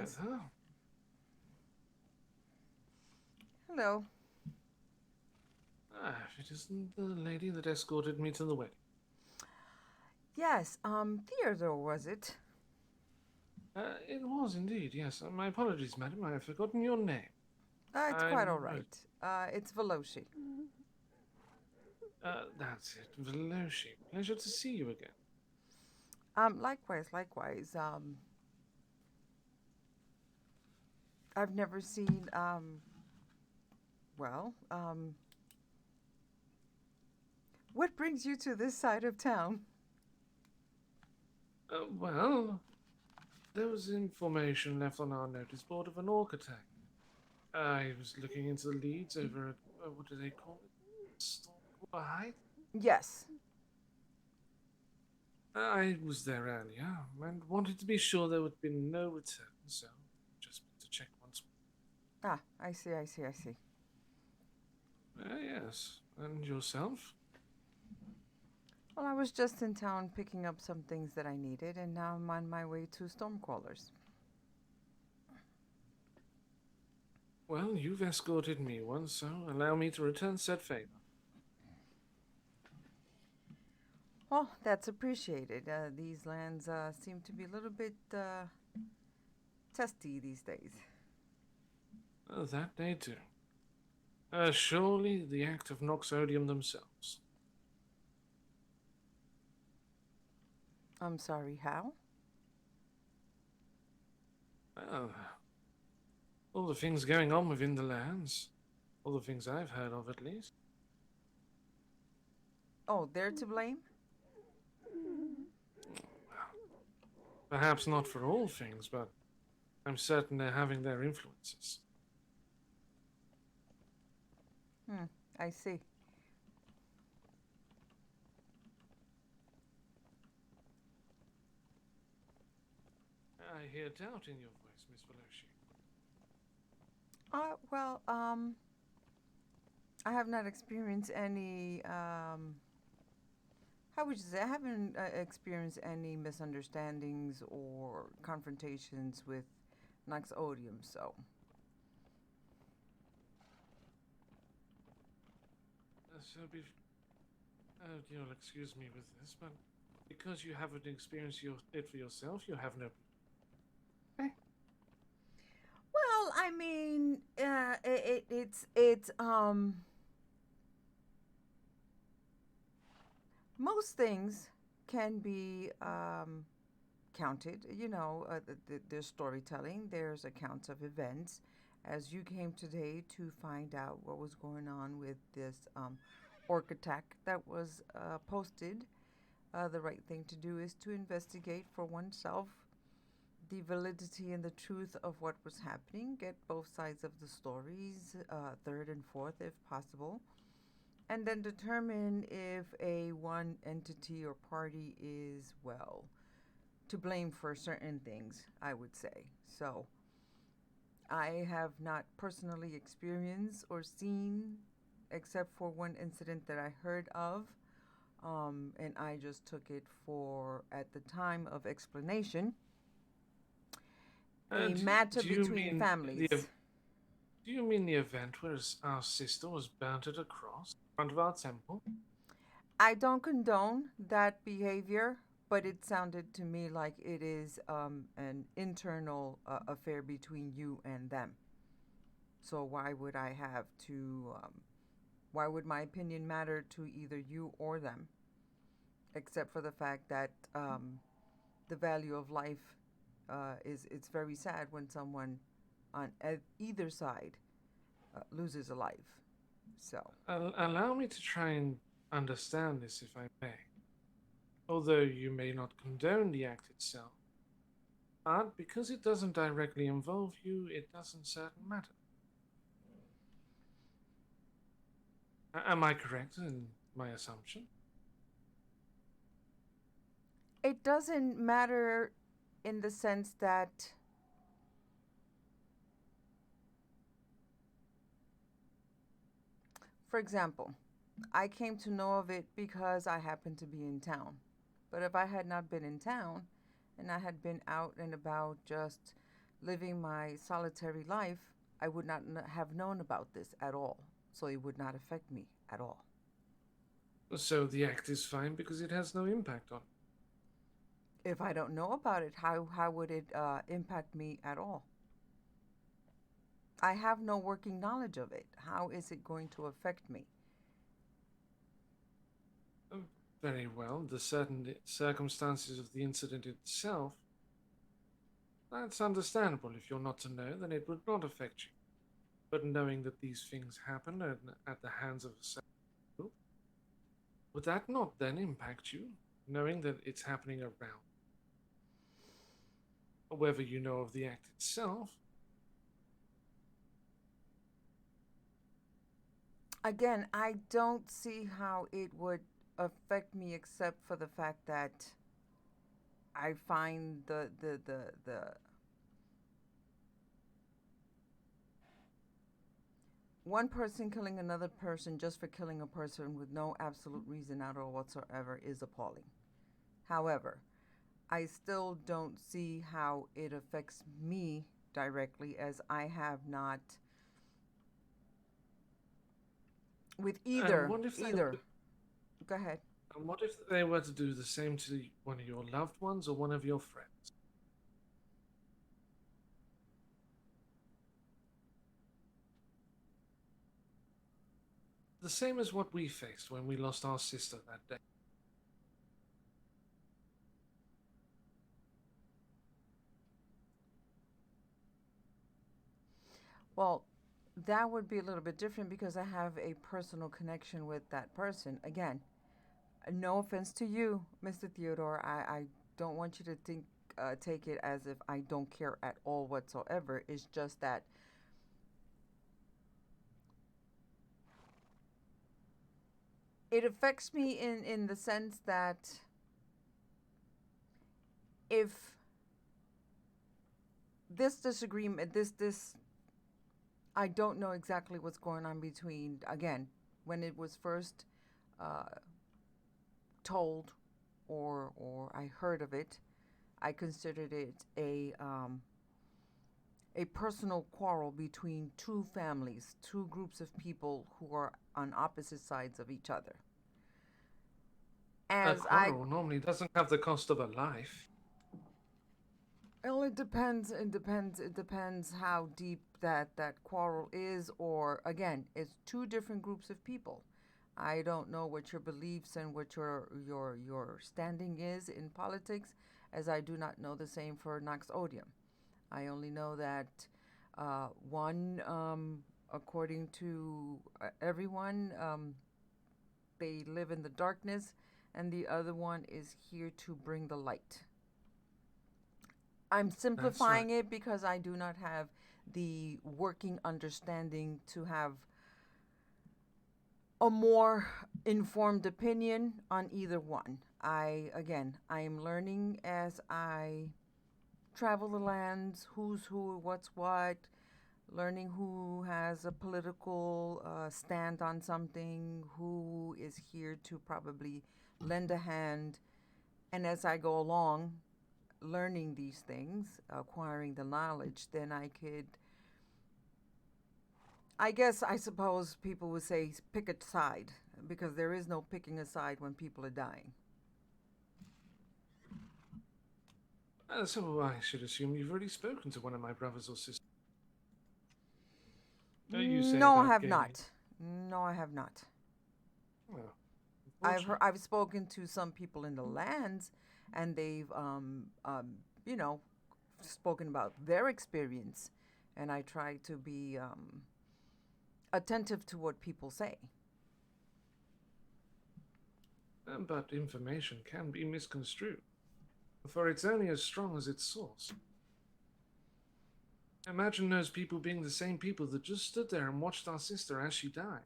with her. Hello. Ah, it isn't the lady that escorted me to the wedding. Yes, Theodore, was it? It was indeed, yes. My apologies, madam. I have forgotten your name. It's quite all I'm. right. It's Veloshi. That's it. Veloshi. Pleasure to see you again. Likewise. I've never seen, well, what brings you to this side of town? Well, there was information left on our notice board of an orc attack. I was looking into the leads over at, what do they call it? Stormwater Heights? Yes. I was there earlier and wanted to be sure there would be no return, so just to check once Ah, I see. more. Yes. And yourself? Well, I was just in town picking up some things that I needed, and now I'm on my way to Stormcrawlers. Well, you've escorted me once, so allow me to return said favor. Well, that's appreciated. These lands seem to be a little bit testy these days. That they do. Surely the act of Nox Odium themselves. I'm sorry, how? Well, all the things going on within the lands. All the things I've heard of, at least. Oh, they're to blame? Perhaps not for all things, but I'm certain they're having their influences. I see. I hear doubt in your voice, Miss Veloshi. Well, I have not experienced any, how would you say, I haven't experienced any misunderstandings or confrontations with Nox Odium, so. You'll excuse me with this, but because you haven't experienced it for yourself, you have no. Well, I mean, it's most things can be counted. You know, there's storytelling, there's accounts of events. As you came today to find out what was going on with this orc attack that was posted, the right thing to do is to investigate for oneself the validity and the truth of what was happening, get both sides of the stories, third and fourth if possible, and then determine if a one entity or party is, well, to blame for certain things, I would say. So I have not personally experienced or seen, except for one incident that I heard of, and I just took it for, at the time of explanation, a matter Do you between mean families. do you mean the event where our sister was burnt at a cross in front of our temple? I don't condone that behavior, but it sounded to me like it is an internal affair between you and them. So why would I have to? Why would my opinion matter to either you or them? Except for the fact that the value of life is, it's very sad when someone on either side loses a life. So Allow me to try and understand this, if I may. Although you may not condone the act itself, but because it doesn't directly involve you, it doesn't certainly matter. Am I correct in my assumption? it doesn't matter in the sense that, for example, I came to know of it because I happened to be in town. But if I had not been in town and I had been out and about just living my solitary life, I would not have known about this at all. So it would not affect me at all. So the act is fine because it has no impact on If I don't know about it, how would it impact me at all? I have no working knowledge of it. How is it going to affect me? you. Very well. The certain circumstances of the incident itself, that's understandable. If you're not to know, then it would not affect you. But knowing that these things happen at the hands of a certain group, would that not then impact you, knowing that it's happening around? Or whether you know of the act itself. Again, I don't see how it would affect me except for the fact that I find the one person killing another person just for killing a person with no absolute reason at all whatsoever is appalling. However, I still don't see how it affects me directly, as I have not with And either what if they either. Go ahead. and what if they were to do the same to one of your loved ones or one of your friends? The same as what we faced when we lost our sister that day. Well, that would be a little bit different because I have a personal connection with that person. Again, no offense to you, Mr. Theodore. I don't want you to take it as if I don't care at all whatsoever. It's just that it affects me in the sense that if this disagreement, this I don't know exactly what's going on between, again, when it was first uh, told or I heard of it, I considered it a personal quarrel between two families, two groups of people who are on opposite sides of each other. A As I quarrel normally doesn't have the cost of a life. Well, it depends. It depends how deep that quarrel is, or again, it's two different groups of people. I don't know what your beliefs and what your standing is in politics, as I do not know the same for Nox Odium. I only know that one, according to everyone, they live in the darkness, and the other one is here to bring the light. I'm That's right. simplifying it because I do not have the working understanding to have a more informed opinion on either one. I am learning as I travel the lands, who's who, what's what, learning who has a political stand on something, who is here to probably lend a hand. And as I go along, learning these things, acquiring the knowledge, then I could, I guess, I suppose people would say, pick a side, because there is no picking a side when people are dying. So I should assume you've already spoken to one of my brothers or sisters. You say No, I about have gaining. not. No, I have not. Well, unfortunately. I've spoken to some people in the lands, and they've you know spoken about their experience, and I try to be attentive to what people say. But information can be misconstrued, for it's only as strong as its source. Imagine those people being the same people that just stood there and watched our sister as she died.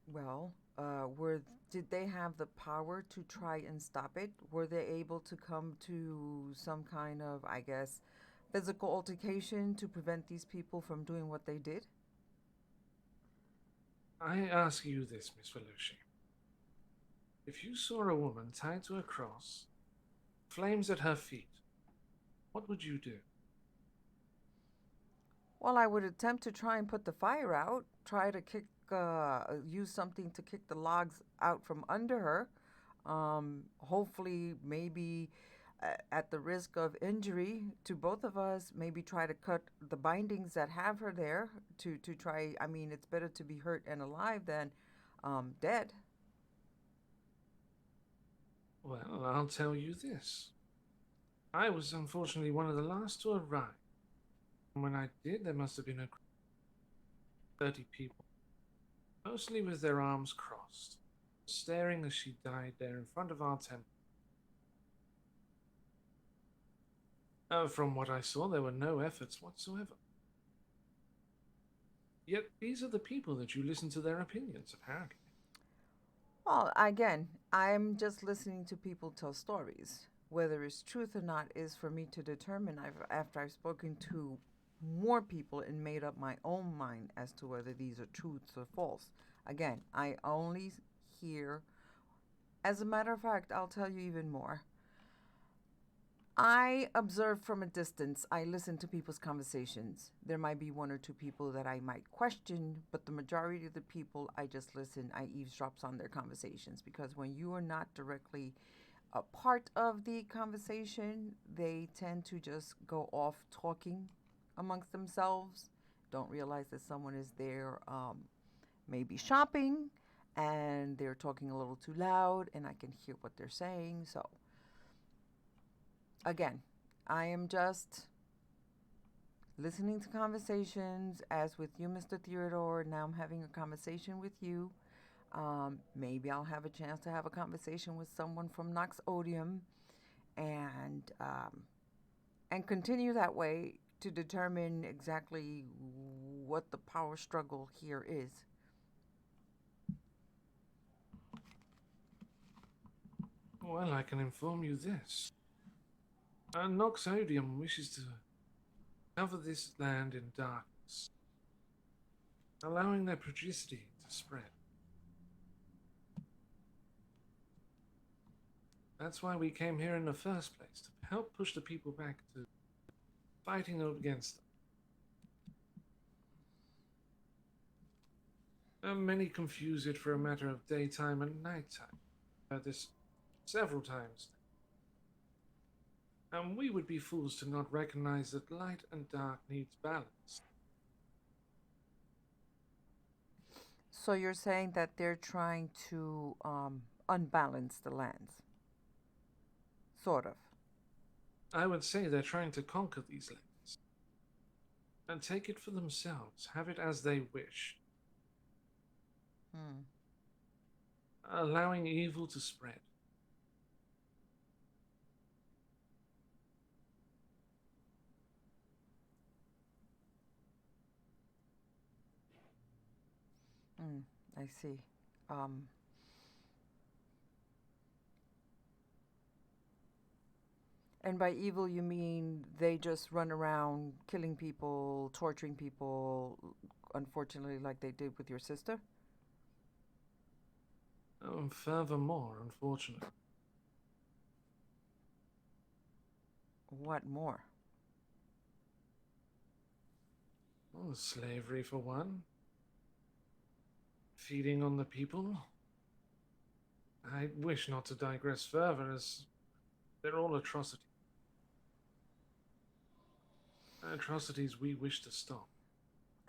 Well, were did they have the power to try and stop it? Were they able to come to some kind of, I guess, physical altercation to prevent these people from doing what they did? I ask you this, Miss Veloshi. If you saw a woman tied to a cross, flames at her feet, what would you do? Well, I would attempt to try and put the fire out, try to use something to kick the logs out from under her. Hopefully, maybe at the risk of injury to both of us, maybe try to cut the bindings that have her there to try. I mean, it's better to be hurt and alive than dead. Well, I'll tell you this. I was unfortunately one of the last to arrive. And when I did, there must have been a 30 people, mostly with their arms crossed, staring as she died there in front of our temple. From what I saw, there were no efforts whatsoever. Yet these are the people that you listen to their opinions, apparently. Well, again, I'm just listening to people tell stories. Whether it's truth or not is for me to determine after I've spoken to more people and made up my own mind as to whether these are truths or false. Again, I only hear, as a matter of fact, I'll tell you even more. I observe from a distance. I listen to people's conversations. There might be one or two people that I might question, but the majority of the people I just listen, I eavesdrops on their conversations because when you are not directly a part of the conversation, they tend to just go off talking amongst themselves, don't realize that someone is there, maybe shopping, and they're talking a little too loud, and I can hear what they're saying. So again, I am just listening to conversations, as with you, Mr. Theodore. Now I'm having a conversation with you. Maybe I'll have a chance to have a conversation with someone from Odium, and continue that way to determine exactly what the power struggle here is. Well, I can inform you this. Odium wishes to cover this land in darkness, allowing their pudicity to spread. That's why we came here in the first place, to help push the people back to fighting against them. Many confuse it for a matter of daytime and nighttime. I've heard this several times. And we would be fools to not recognize that light and dark needs balance. So you're saying that they're trying to unbalance the lands? Sort of. I would say they're trying to conquer these lands and take it for themselves, have it as they wish, Hmm. allowing evil to spread. I see. Um, and by evil, you mean they just run around killing people, torturing people, unfortunately, like they did with your sister? Furthermore, unfortunately, What more? well, slavery for one, feeding on the people. I wish not to digress further, as they're all atrocities. Atrocities we wish to stop.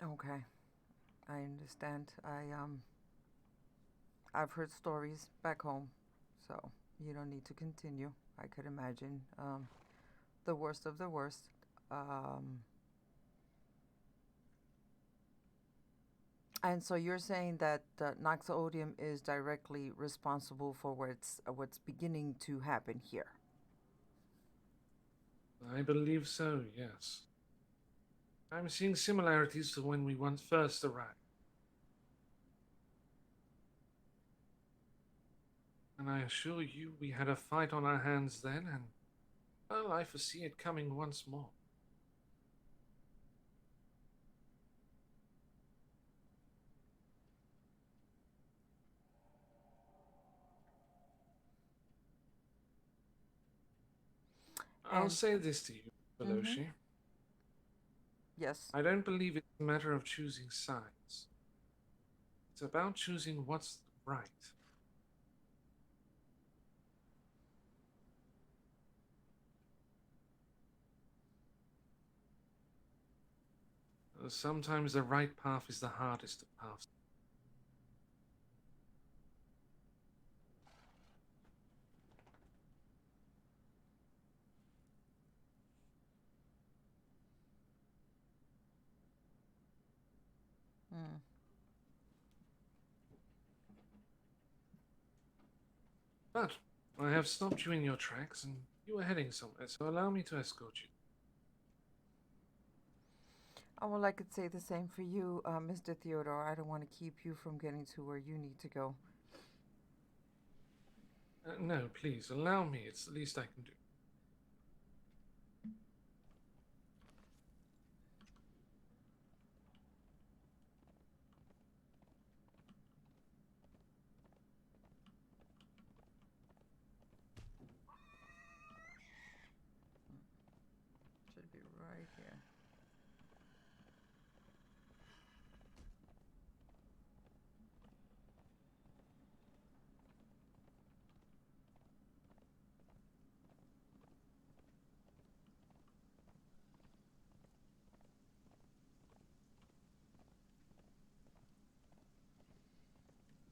Okay, I understand. I've heard stories back home, so you don't need to continue. I could imagine the worst of the worst. Um, and so you're saying that Odium is directly responsible for what's beginning to happen here. I believe so, yes. I'm seeing similarities to when we once first arrived. And I assure you, we had a fight on our hands then, and, well, I foresee it coming once more. I'll And say this to you, mm-hmm, Veloshi. yes. I don't believe it's a matter of choosing sides. It's about choosing what's right. Sometimes the right path is the hardest of paths. Mm. But I have stopped you in your tracks, and you were heading somewhere, so allow me to escort you. Oh, well, I could say the same for you, Mr. Theodore. I don't want to keep you from getting to where you need to go. No, please, allow me. It's the least I can do. Should be right here.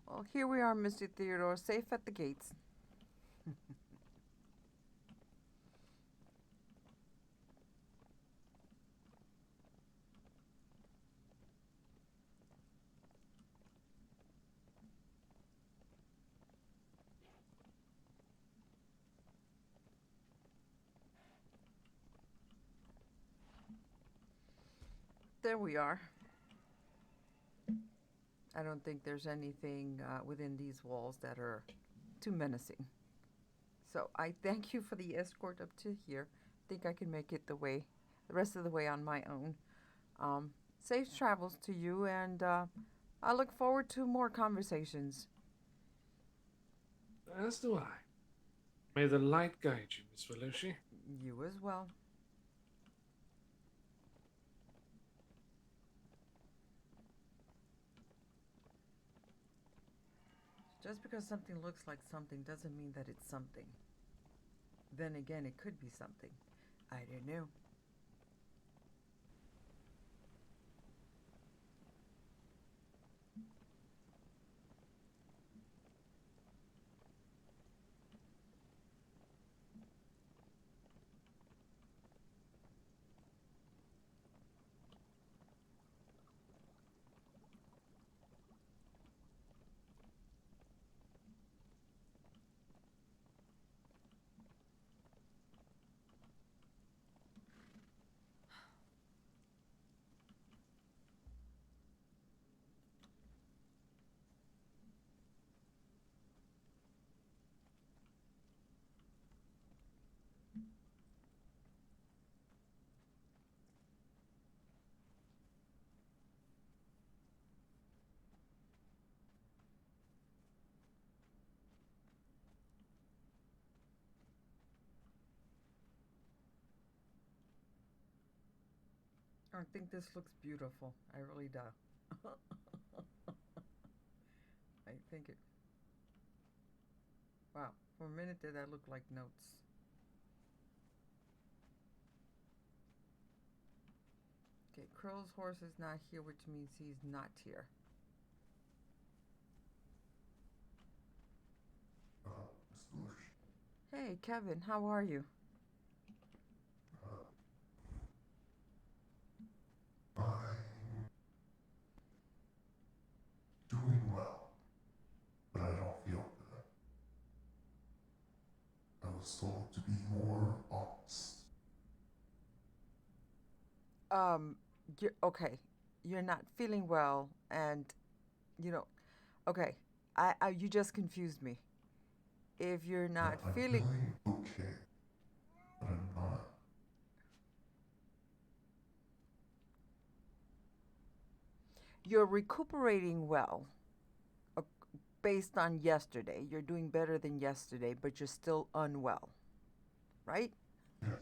Well, here we are, Mr. Theodore, safe at the gates. There we are. I don't think there's anything within these walls that are too menacing. So I thank you for the escort up to here. I think I can make it the rest of the way on my own. Safe travels to you, and I look forward to more conversations. As do I. May the light guide you, Miss Veloshi. You as well. Just because something looks like something doesn't mean that it's something. Then again, it could be something. I don't know. I think this looks beautiful. I really do. I think it. Wow. For a minute, did that look like notes? Okay, Krill's horse is not here, which means he's not here. Hey, Kevin, how are you? I'm doing well, but I don't feel good. I was told to be more honest. Um, you're okay. You're not feeling well, and you know, okay. You just confused me. If you're not I'm feeling, feeling okay, but I'm not. you're recuperating well, uh, based on yesterday. You're doing better than yesterday, but you're still unwell, right? Yes,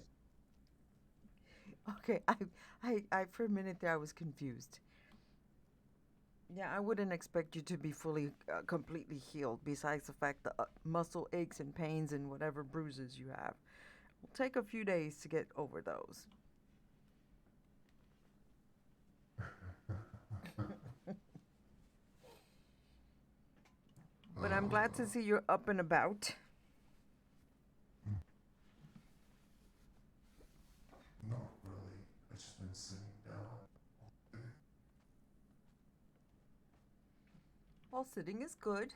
Okay, I for a minute there I was confused. Yeah, I wouldn't expect you to be fully, completely healed. Besides the fact the muscle aches and pains and whatever bruises you have, will take a few days to get over those. But I'm glad to see you're up and about. Not really. I just been sitting down. Well, sitting is good.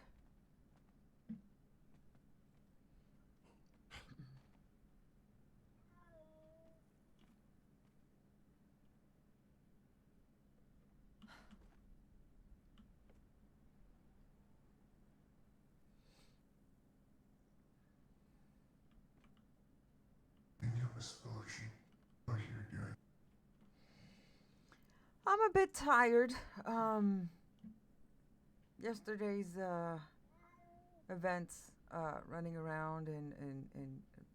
And you, Miss Veloshi, what are you doing? I'm a bit tired. Yesterday's events, running around and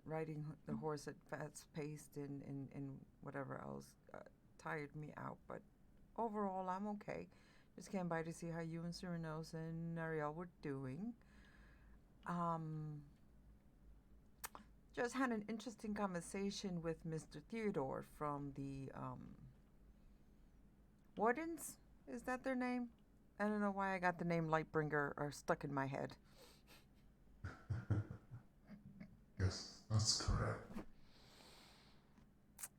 riding the horse at fast pace and whatever else, tired me out. But overall, I'm okay. Just came by to see how you and Cyranos and Ariel were doing. Um, just had an interesting conversation with Mr. Theodore from the Wardens. Is that their name? I don't know why I got the name Lightbringer or stuck in my head. Yes, that's correct.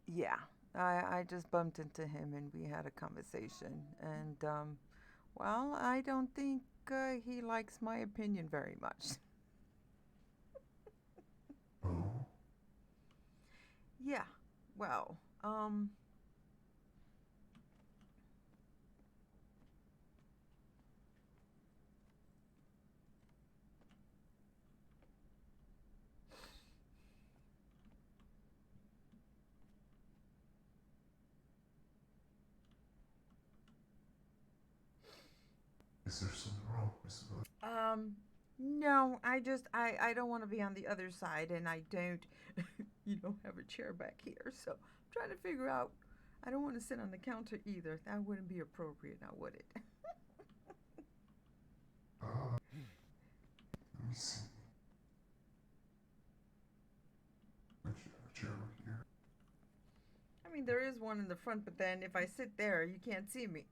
Yeah, I just bumped into him and we had a conversation. And, well, I don't think he likes my opinion very much. Oh, Yeah, well, is there something wrong, Miss Veloshi? no, I don't want to be on the other side and I don't, have a chair back here. So I'm trying to figure out, I don't want to sit on the counter either. That wouldn't be appropriate now, would it? Let me see. I should have a chair over here. I mean, there is one in the front, but then if I sit there, you can't see me.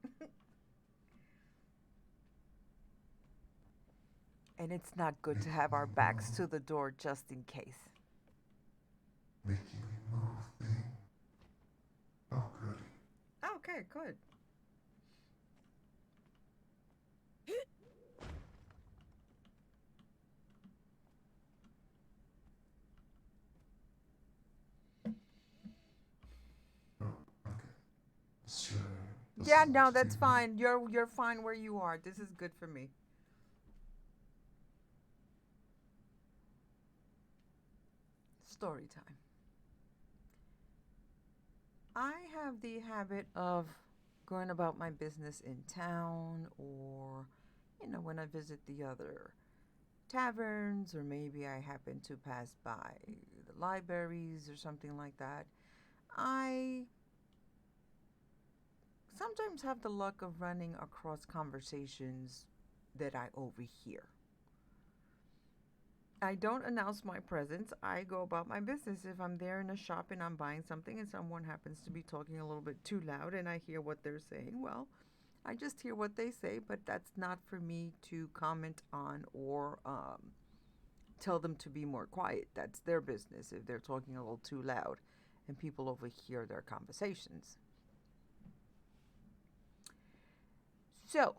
And it's not good to have our backs to the door just in case. Making me move thing. Oh, goody. Okay, good. Oh, okay. Sure. Yeah, no, that's fine. You're fine where you are. This is good for me. Story time. I have the habit of going about my business in town or, when I visit the other taverns or maybe I happen to pass by the libraries or something like that. I sometimes have the luck of running across conversations that I overhear. I don't announce my presence. I go about my business. If I'm there in a shop and I'm buying something and someone happens to be talking a little bit too loud and I hear what they're saying, well, I just hear what they say, but that's not for me to comment on or tell them to be more quiet. That's their business if they're talking a little too loud and people overhear their conversations. So,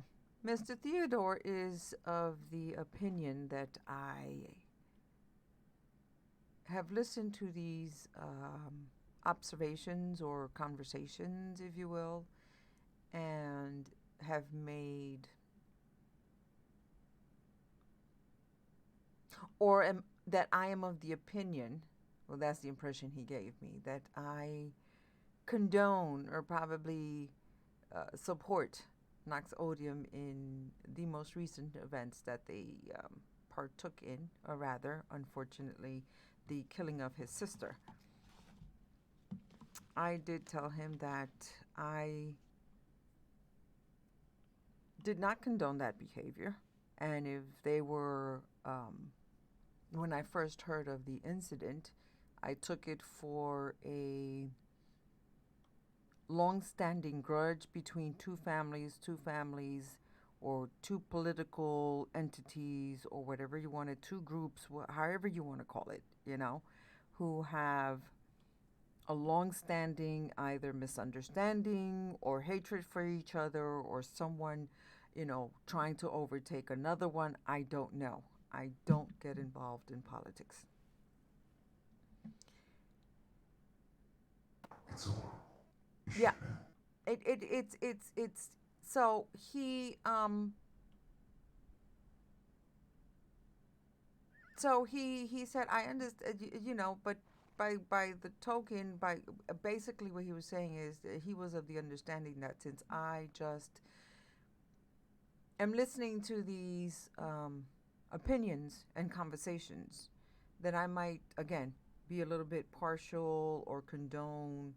Mr. Theodore is of the opinion that I have listened to these observations or conversations, if you will, and have made, that I am of the opinion, well, that's the impression he gave me, that I condone or probably support Nox Odium in the most recent events that they partook in, or rather, unfortunately, the killing of his sister. I did tell him that I did not condone that behavior. And if they were, when I first heard of the incident, I took it for a long-standing grudge between two families, or two political entities, or whatever you wanted, two groups, however you want to call it, who have a long-standing either misunderstanding or hatred for each other, or someone, trying to overtake another one. I don't know. I don't get involved in politics. It's horrible. You Yeah. shouldn't. It's so he said, I understand, but by the token, by basically what he was saying is that he was of the understanding that since I just am listening to these opinions and conversations, that I might again be a little bit partial or condone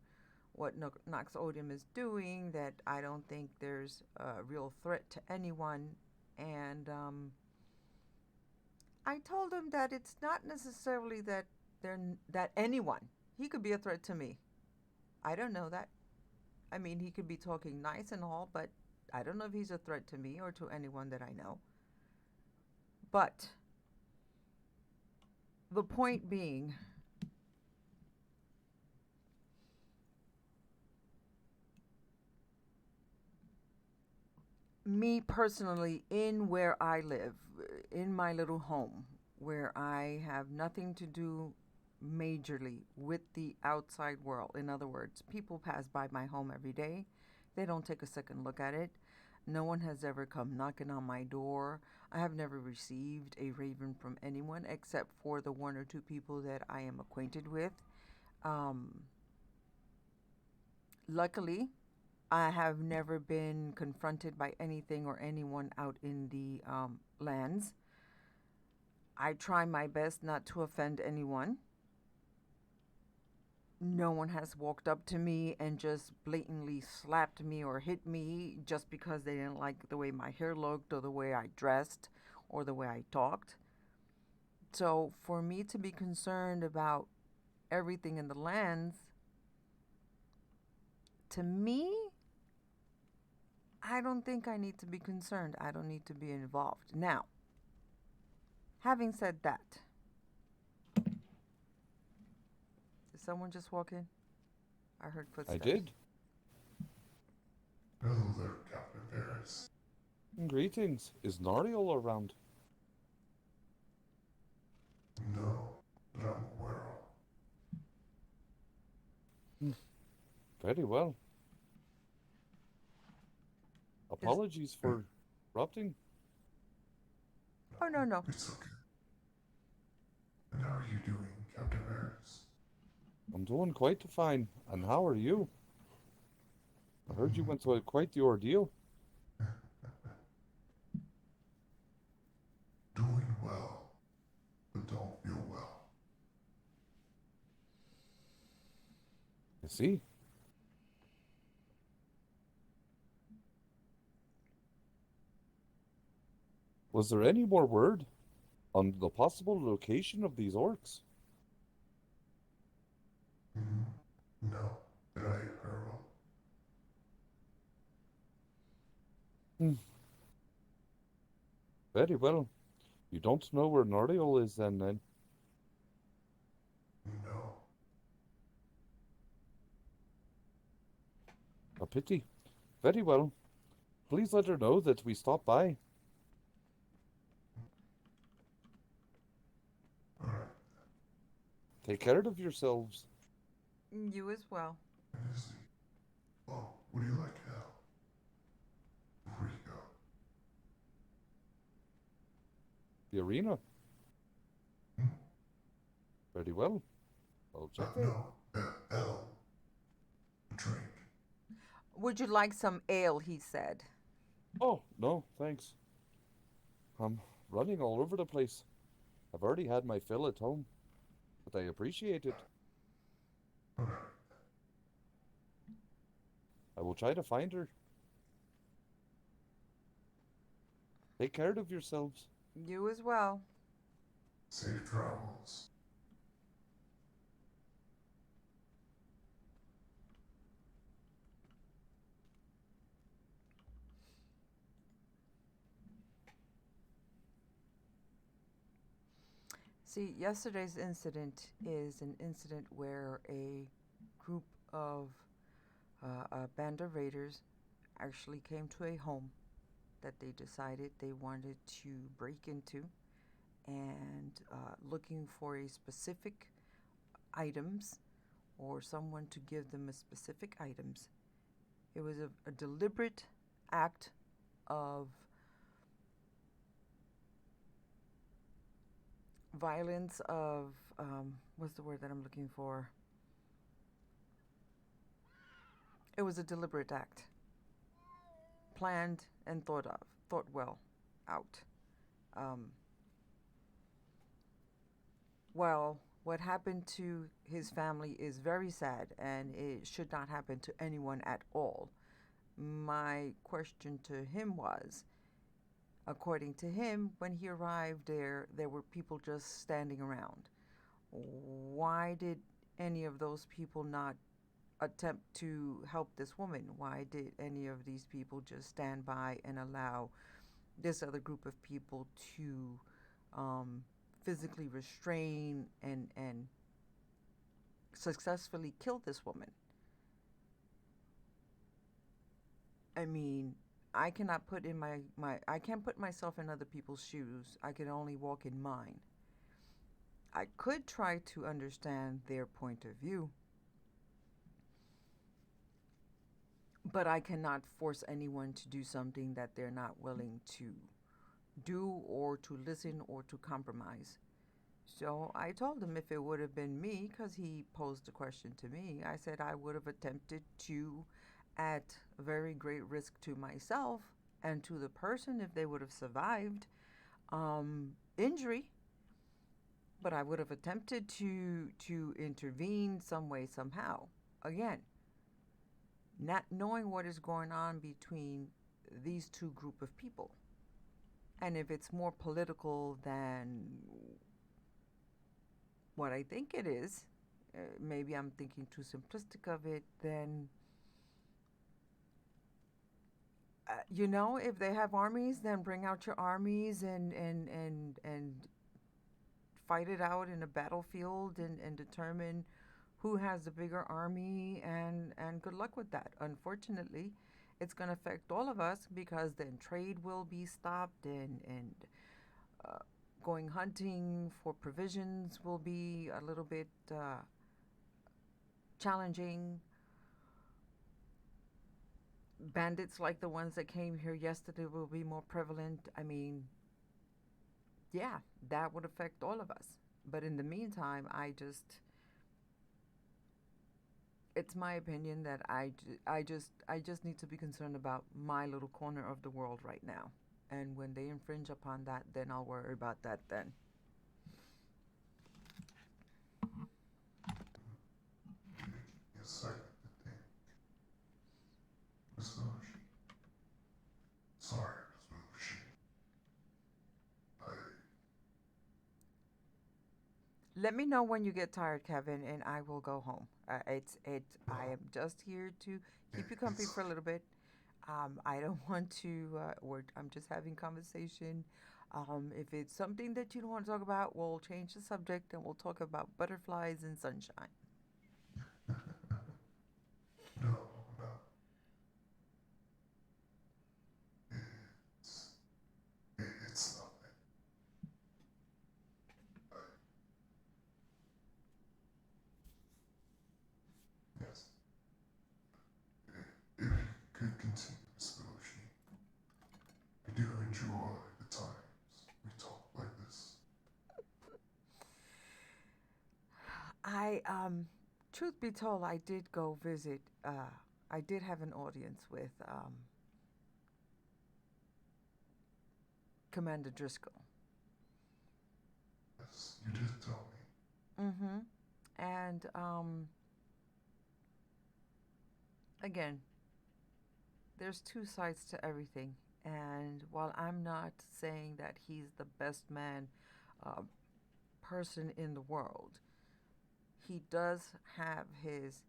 what Nox Odium is doing, that I don't think there's a real threat to anyone. And I told him that it's not necessarily that anyone, he could be a threat to me. I don't know that. I mean, he could be talking nice and all, but I don't know if he's a threat to me or to anyone that I know. But the point being, me personally, in where I live, in my little home, where I have nothing to do majorly with the outside world. In other words, people pass by my home every day. They don't take a second look at it. No one has ever come knocking on my door. I have never received a raven from anyone except for the one or two people that I am acquainted with. Luckily, I have never been confronted by anything or anyone out in the lands. I try my best not to offend anyone. No one has walked up to me and just blatantly slapped me or hit me just because they didn't like the way my hair looked or the way I dressed or the way I talked. So for me to be concerned about everything in the lands, to me, I don't think I need to be concerned. I don't need to be involved. Now, having said that, did someone just walk in? I heard footsteps. I did. Hello there, Captain Barris. Greetings. Is Nariel around? No, that I'm aware of. Very well. Apologies for interrupting. Oh, no. It's okay. And how are you doing, Captain Barris? I'm doing quite fine. And how are you? I heard you went through quite the ordeal. Doing well, but don't feel well. I see. Was there any more word on the possible location of these orcs? No, that I heard of. Very well. You don't know where Nariel is then? No. A pity. Very well. Please let her know that we stopped by. All right. Take care of yourselves. You as well. And is the... Oh, would you like to help? Before you go. The arena. Very well. I'll check it. No, L. Drink. Would you like some ale, he said. Oh, no, thanks. I'm running all over the place. I've already had my fill at home, but I appreciate it. All right. will try to find her. Take care of yourselves. You as well. Safe travels. See, yesterday's incident is an incident where a group of a band of raiders actually came to a home that they decided they wanted to break into and looking for a specific items or someone to give them a specific items. It was a deliberate act of violence of what's the word that I'm looking for? It was a deliberate act, planned and thought well out. Well, what happened to his family is very sad, and it should not happen to anyone at all. My question to him was, according to him, when he arrived there were people just standing around. Why did any of those people not attempt to help this woman? Why did any of these people just stand by and allow this other group of people to physically restrain and successfully kill this woman? I mean, I cannot put in I can't put myself in other people's shoes. I can only walk in mine. I could try to understand their point of view, but I cannot force anyone to do something that they're not willing to do or to listen or to compromise. So I told him if it would have been me, because he posed the question to me, I said I would have attempted to, at very great risk to myself and to the person if they would have survived injury, but I would have attempted to intervene some way, somehow. Again, not knowing what is going on between these two group of people. And if it's more political than what I think it is, maybe I'm thinking too simplistic of it, then, if they have armies, then bring out your armies and fight it out in a battlefield and determine who has the bigger army, and good luck with that. Unfortunately, it's going to affect all of us because then trade will be stopped and going hunting for provisions will be a little bit challenging. Bandits like the ones that came here yesterday will be more prevalent. I mean, yeah, that would affect all of us. But in the meantime, it's my opinion that I just need to be concerned about my little corner of the world right now. And when they infringe upon that, then I'll worry about that then. Give me a second to think. Miss Veloshi. Sorry, Miss Veloshi. Let me know when you get tired, Kevin, and I will go home. I am just here to keep you company for a little bit. I don't want to. I'm just having conversation. If it's something that you don't want to talk about, we'll change the subject and we'll talk about butterflies and sunshine. No, no. It's nothing. Yes. If you could continue, Miss Veloshi. I do enjoy the times we talk like this. Truth be told, I did go visit. I did have an audience with Commander Driskul. Yes, you did tell me. Mm-hmm. And again, there's two sides to everything. And while I'm not saying that he's the best man, uh, person in the world, he does have his.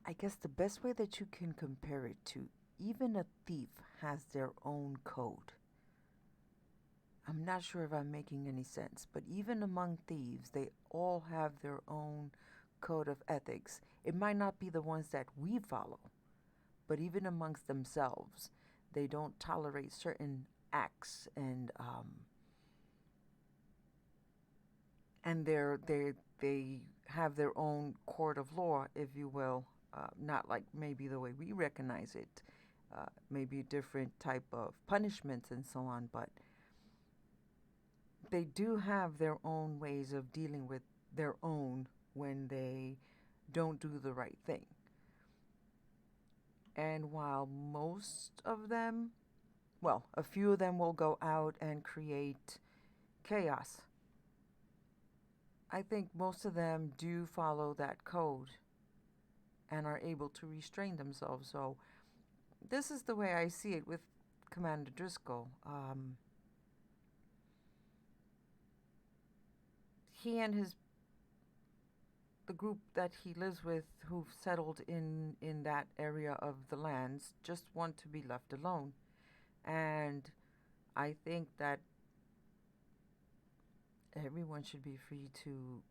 I guess the best way that you can compare it to, even a thief has their own code. I'm not sure if I'm making any sense, but even among thieves, they all have their own code of ethics. It might not be the ones that we follow, but even amongst themselves, they don't tolerate certain acts, and they have their own court of law, if you will, not like maybe the way we recognize it, maybe a different type of punishments and so on, but they do have their own ways of dealing with their own when they don't do the right thing. And while most of them, well, a few of them will go out and create chaos, I think most of them do follow that code and are able to restrain themselves. So this is the way I see it with Commander Driskul. He and the group that he lives with, who've settled in that area of the lands, just want to be left alone. And I think that everyone should be free to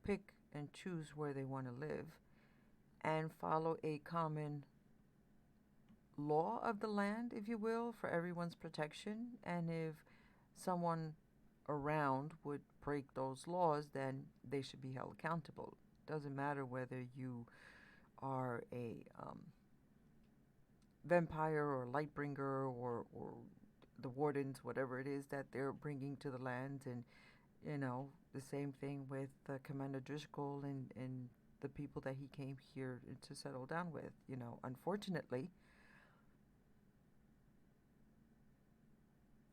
pick and choose where they want to live and follow a common law of the land, if you will, for everyone's protection. And if someone around would break those laws, then they should be held accountable. Doesn't matter whether you are a vampire or lightbringer or the Wardens, whatever it is that they're bringing to the land. And the same thing with Commander Driskul and the people that he came here to settle down with. Unfortunately,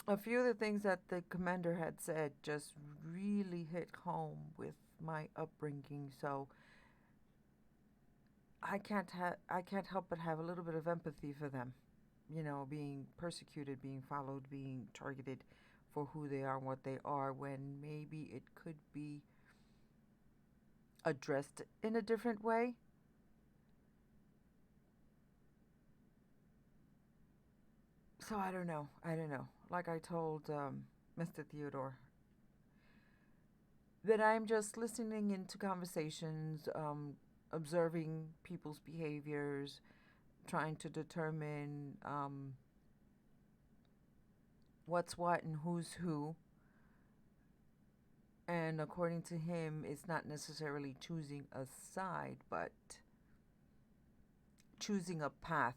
a few of the things that the commander had said just really hit home with my upbringing. So I can't help but have a little bit of empathy for them. Being persecuted, being followed, being targeted for who they are and what they are, when maybe it could be addressed in a different way. So I don't know. Like I told Mr. Theodore, that I'm just listening into conversations, observing people's behaviors, trying to determine what's what and who's who. And according to him, it's not necessarily choosing a side, but choosing a path.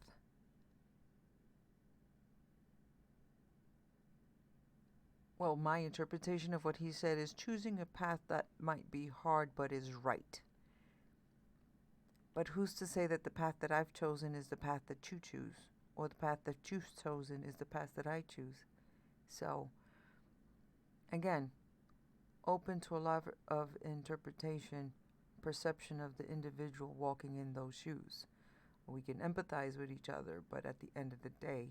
Well, my interpretation of what he said is choosing a path that might be hard but is right. But who's to say that the path that I've chosen is the path that you choose, or the path that you've chosen is the path that I choose? So, again, open to a lot of interpretation, perception of the individual walking in those shoes. We can empathize with each other, but at the end of the day,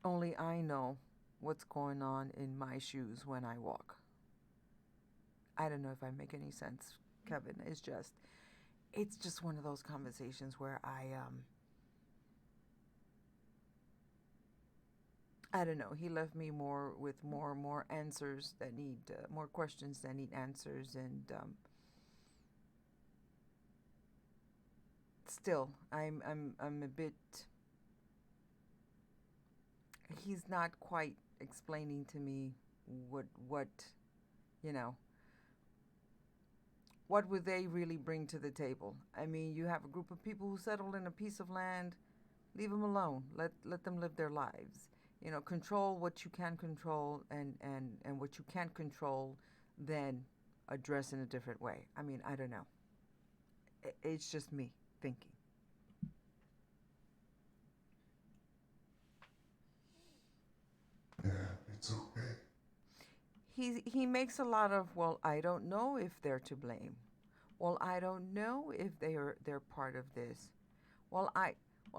only I know what's going on in my shoes when I walk. I don't know if I make any sense, Kevin. It's just one of those conversations where I don't know. He left me with more answers that need more questions that need answers, and still, I'm a bit. He's not quite explaining to me what you know. What would they really bring to the table? I mean, you have a group of people who settled in a piece of land. Leave them alone. Let them live their lives. Control what you can control, and what you can't control, then address in a different way. I mean, I don't know. It's just me thinking. Yeah, it's okay. He makes a lot of, well, I don't know if they're to blame. Well, I don't know if they're part of this. Well,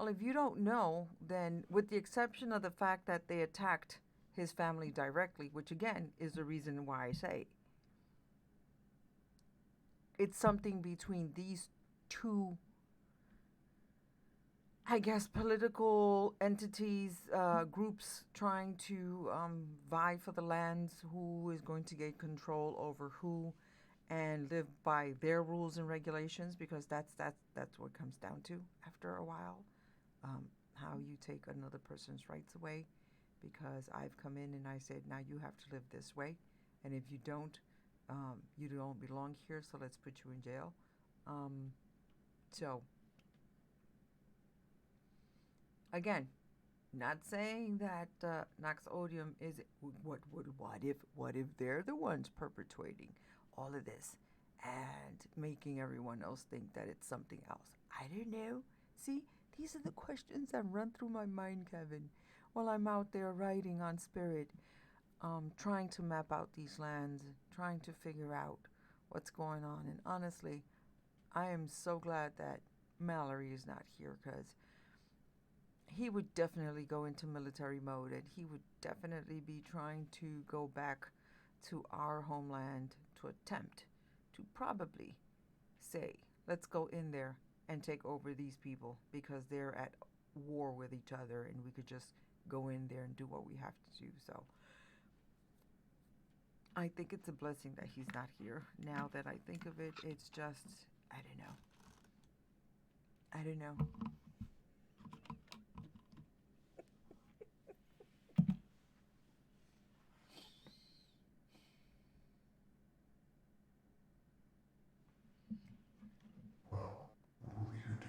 if you don't know, then with the exception of the fact that they attacked his family directly, which again is the reason why I say it's something between these two, I guess, political entities, groups trying to vie for the lands, who is going to get control over who, and live by their rules and regulations, because that's what it comes down to after a while. How you take another person's rights away, because I've come in and I said, now you have to live this way, and if you don't, you don't belong here, so let's put you in jail. So again, not saying that Nox Odium is what if they're the ones perpetuating all of this and making everyone else think that it's something else. I don't know. See, these are the questions that run through my mind, Kevin, while I'm out there riding on Spirit, trying to map out these lands, trying to figure out what's going on. And honestly, I am so glad that Mallory is not here, because he would definitely go into military mode, and he would definitely be trying to go back to our homeland to attempt to probably say, let's go in there and take over these people, because they're at war with each other, and we could just go in there and do what we have to do. So I think it's a blessing that he's not here. Now that I think of it, it's just, I don't know. I don't know. Well, what will you do?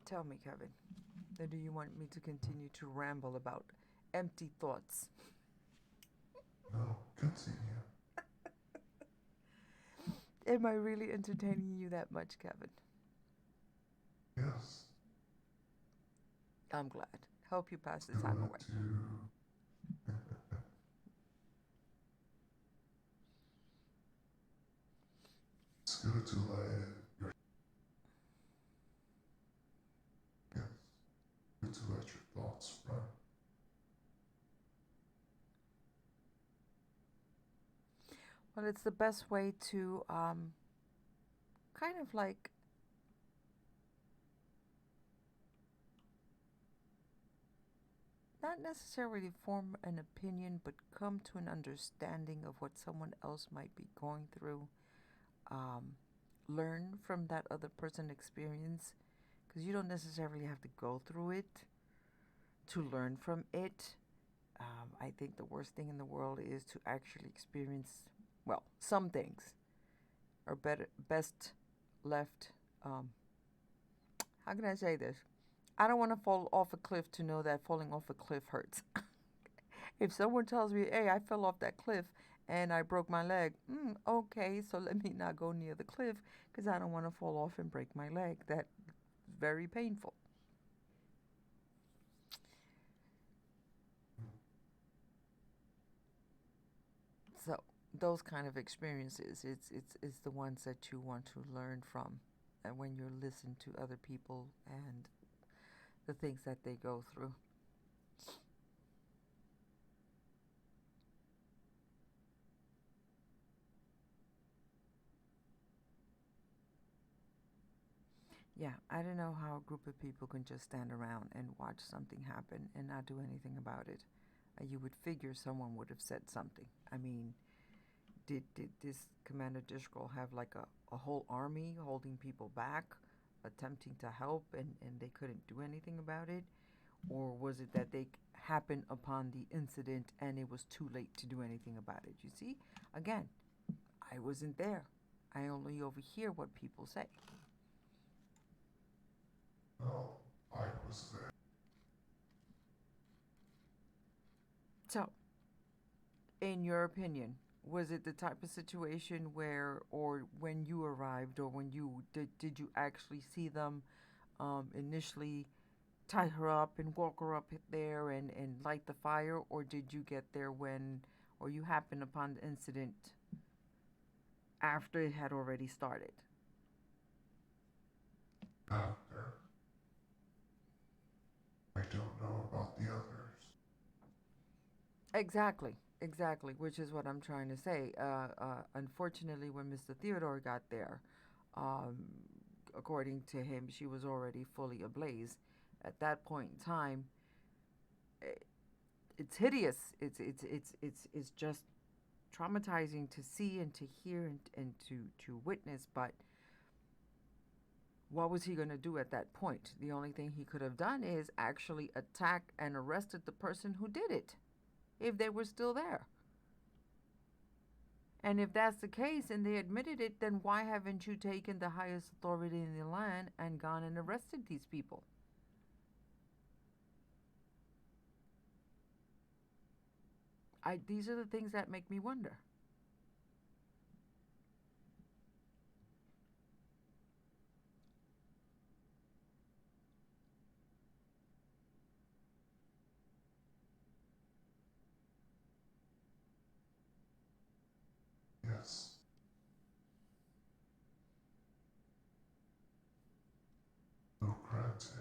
Tell me, Kevin. Or do you want me to continue to ramble about empty thoughts? No, continue. Am I really entertaining you that much, Kevin? Yes. I'm glad. Help you pass the Good time away. It's good to let your yes. Good to let your thoughts run. Well, it's the best way to kind of like not necessarily form an opinion, but come to an understanding of what someone else might be going through. Learn from that other person's experience, because you don't necessarily have to go through it to learn from it. I think the worst thing in the world is to actually experience, well, some things are best left. How can I say this? I don't want to fall off a cliff to know that falling off a cliff hurts. If someone tells me, hey, I fell off that cliff and I broke my leg, okay, so let me not go near the cliff, because I don't want to fall off and break my leg. That's very painful. So those kind of experiences, it's the ones that you want to learn from, and when you listen to other people and the things that they go through. Yeah, I don't know how a group of people can just stand around and watch something happen and not do anything about it. You would figure someone would have said something. I mean, did this Commander Driskul have like a whole army holding people back, attempting to help, and they couldn't do anything about it? Or was it that they happened upon the incident and it was too late to do anything about it? You see, again, I wasn't there. I only overhear what people say. No, I was there. So, in your opinion, Was it the type of situation where, or when you arrived, or when you did you actually see them initially tie her up and walk her up there and light the fire, or did you get there when, or you happened upon the incident after it had already started? After. I don't know about the others. Exactly, which is what I'm trying to say. Unfortunately, when Mr. Theodore got there, um, according to him, she was already fully ablaze. At that point in time, i- it's hideous. It's just traumatizing to see and to hear and to witness. But what was he going to do at that point? The only thing he could have done is actually attack and arrested the person who did it, if they were still there. And if that's the case and they admitted it, then why haven't you taken the highest authority in the land and gone and arrested these people? These are the things that make me wonder. Yes. Though granted,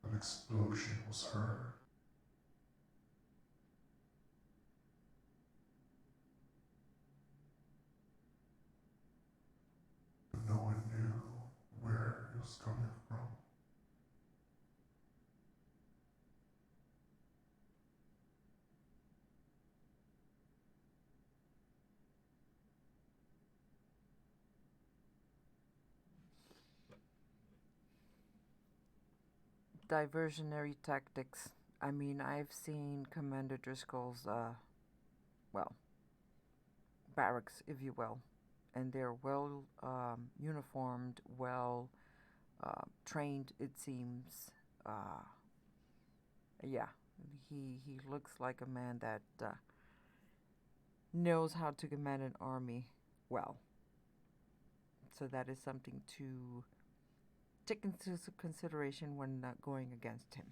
an explosion was heard. But no one knew where it was coming from. Diversionary tactics. I mean, I've seen Commander Driscoll's, well, barracks, if you will, and they're well uniformed, well trained, it seems. Uh, yeah, he looks like a man that knows how to command an army well. So that is something to take into consideration when going against him.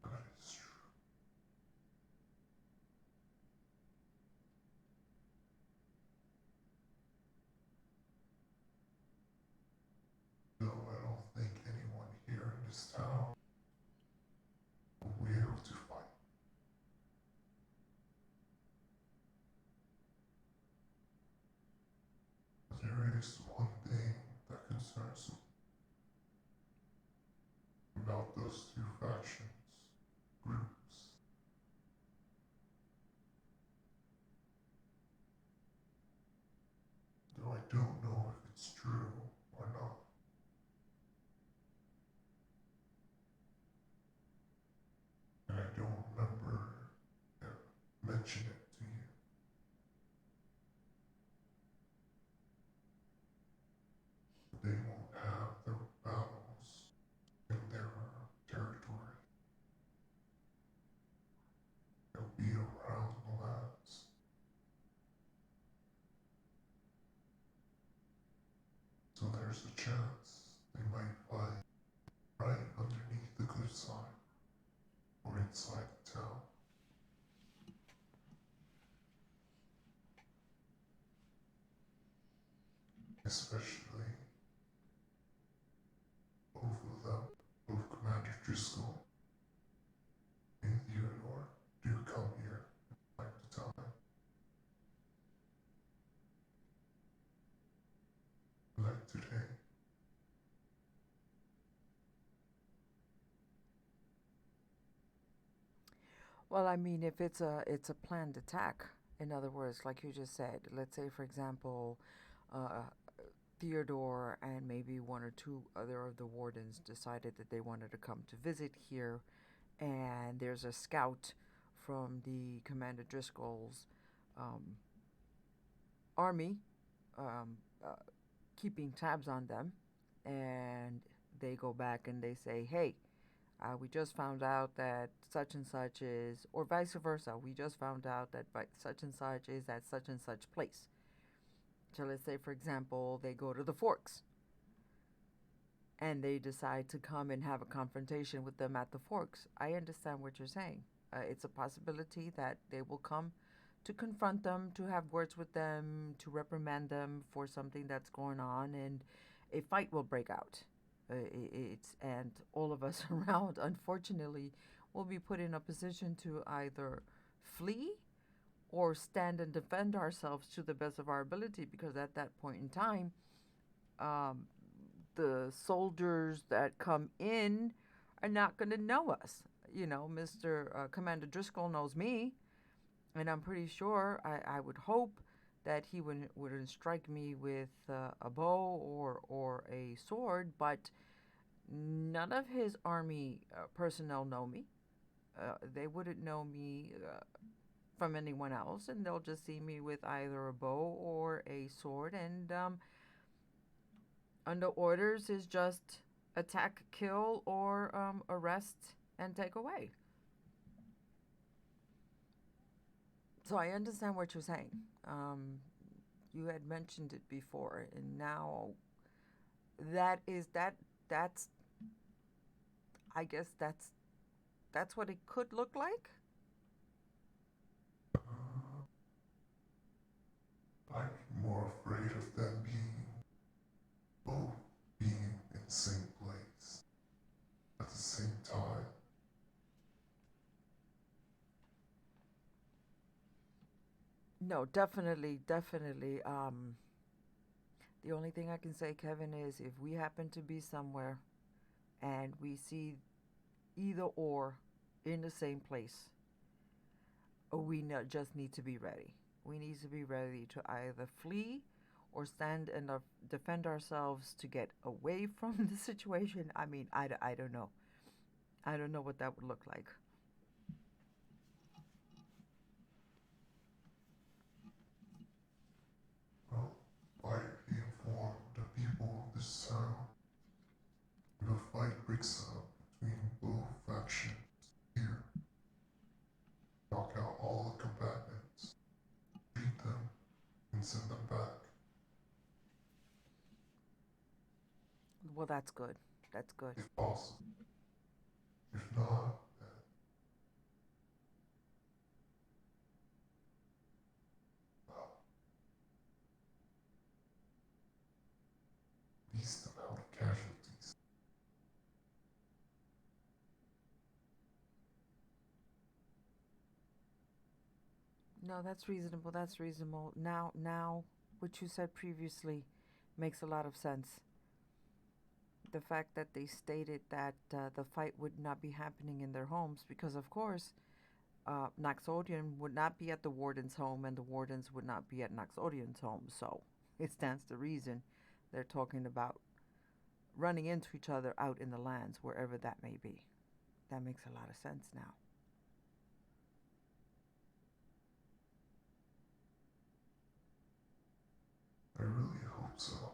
That is true. Though I don't think anyone here in this town will be able to fight. But there is one thing that concerns me about those two factions, groups. Though I don't know if it's true or not. And I don't remember mention it to you. They won't have their battles in their territory. They'll be around the lands. So there's a chance they might fight right underneath the cliff side or inside the town. Especially both of them, both Commander Driskul and Theodore, do come here from time to time. Like today. Well, I mean, if it's a planned attack, in other words, like you just said, let's say, for example, uh, Theodore and maybe one or two other of the wardens decided that they wanted to come to visit here and there's a scout from the Commander Driscoll's um, army um, uh, keeping tabs on them, and they go back and they say, "Hey, we just found out that such and such is," or vice versa. We just found out that such and such is at such and such place. So let's say, for example, they go to the Forks and they decide to come and have a confrontation with them at the Forks. I understand what you're saying. It's a possibility that they will come to confront them, to have words with them, to reprimand them for something that's going on, and a fight will break out. And all of us around, unfortunately, will be put in a position to either flee or stand and defend ourselves to the best of our ability, because at that point in time, um, the soldiers that come in are not going to know us. You know, Mr. Commander Driscoll knows me, and I'm pretty sure, I would hope that he wouldn't strike me with a bow or a sword, but none of his army personnel know me. They wouldn't know me from anyone else, and they'll just see me with either a bow or a sword, and under orders is just attack, kill, or arrest and take away. So I understand what you're saying. You had mentioned it before, and now that's I guess that's what it could look like. I'd be more afraid of them both being in the same place at the same time. No, definitely, definitely. The only thing I can say, Kevin, is if we happen to be somewhere and we see either or in the same place, we just need to be ready. We need to be ready to either flee or stand and defend ourselves to get away from the situation. I mean, I don't know. I don't know what that would look like. Well, quietly inform the people of this town. If a fight breaks out between both factions here, knock out all the combatants, beat them, and send them back. Well, that's good. That's good. If possible. If not, then well, least amount of casualties. No, that's reasonable. That's reasonable. Now, what you said previously makes a lot of sense. The fact that they stated that the fight would not be happening in their homes, because of course, Odium would not be at the Warden's home, and the Wardens would not be at Odium's home. So it stands to reason they're talking about running into each other out in the lands, wherever that may be. That makes a lot of sense now. I really hope so.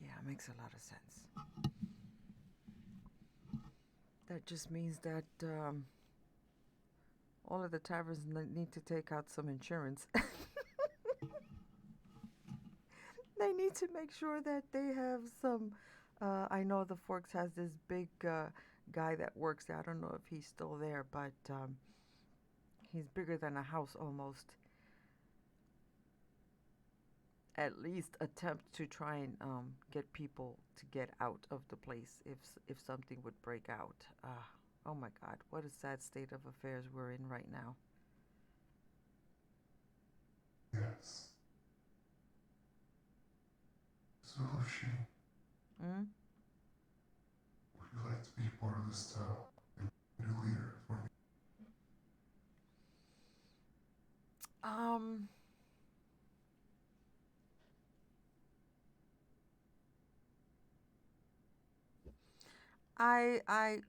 Yeah, it makes a lot of sense. That just means that all of the taverns need to take out some insurance. They need to make sure that they have some. I know the Forks has this big guy that works there. I don't know if he's still there, but he's bigger than a house almost. At least attempt to try and get people to get out of the place if something would break out. Oh my God, what a sad state of affairs we're in right now. Yes. Miss Veloshi, Hmm? would you like to be part of this town and be a leader for me? Um,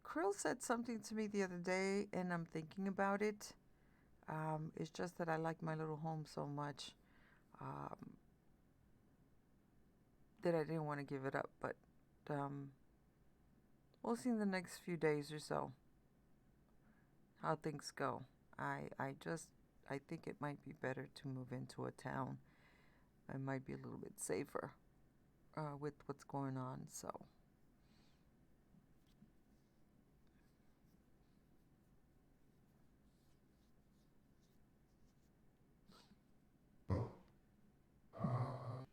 Krill said something to me the other day, and I'm thinking about it. It's just that I like my little home so much um, that I didn't want to give it up. But um, we'll see in the next few days or so how things go. I think it might be better to move into a town. It might be a little bit safer with what's going on. So But, uh,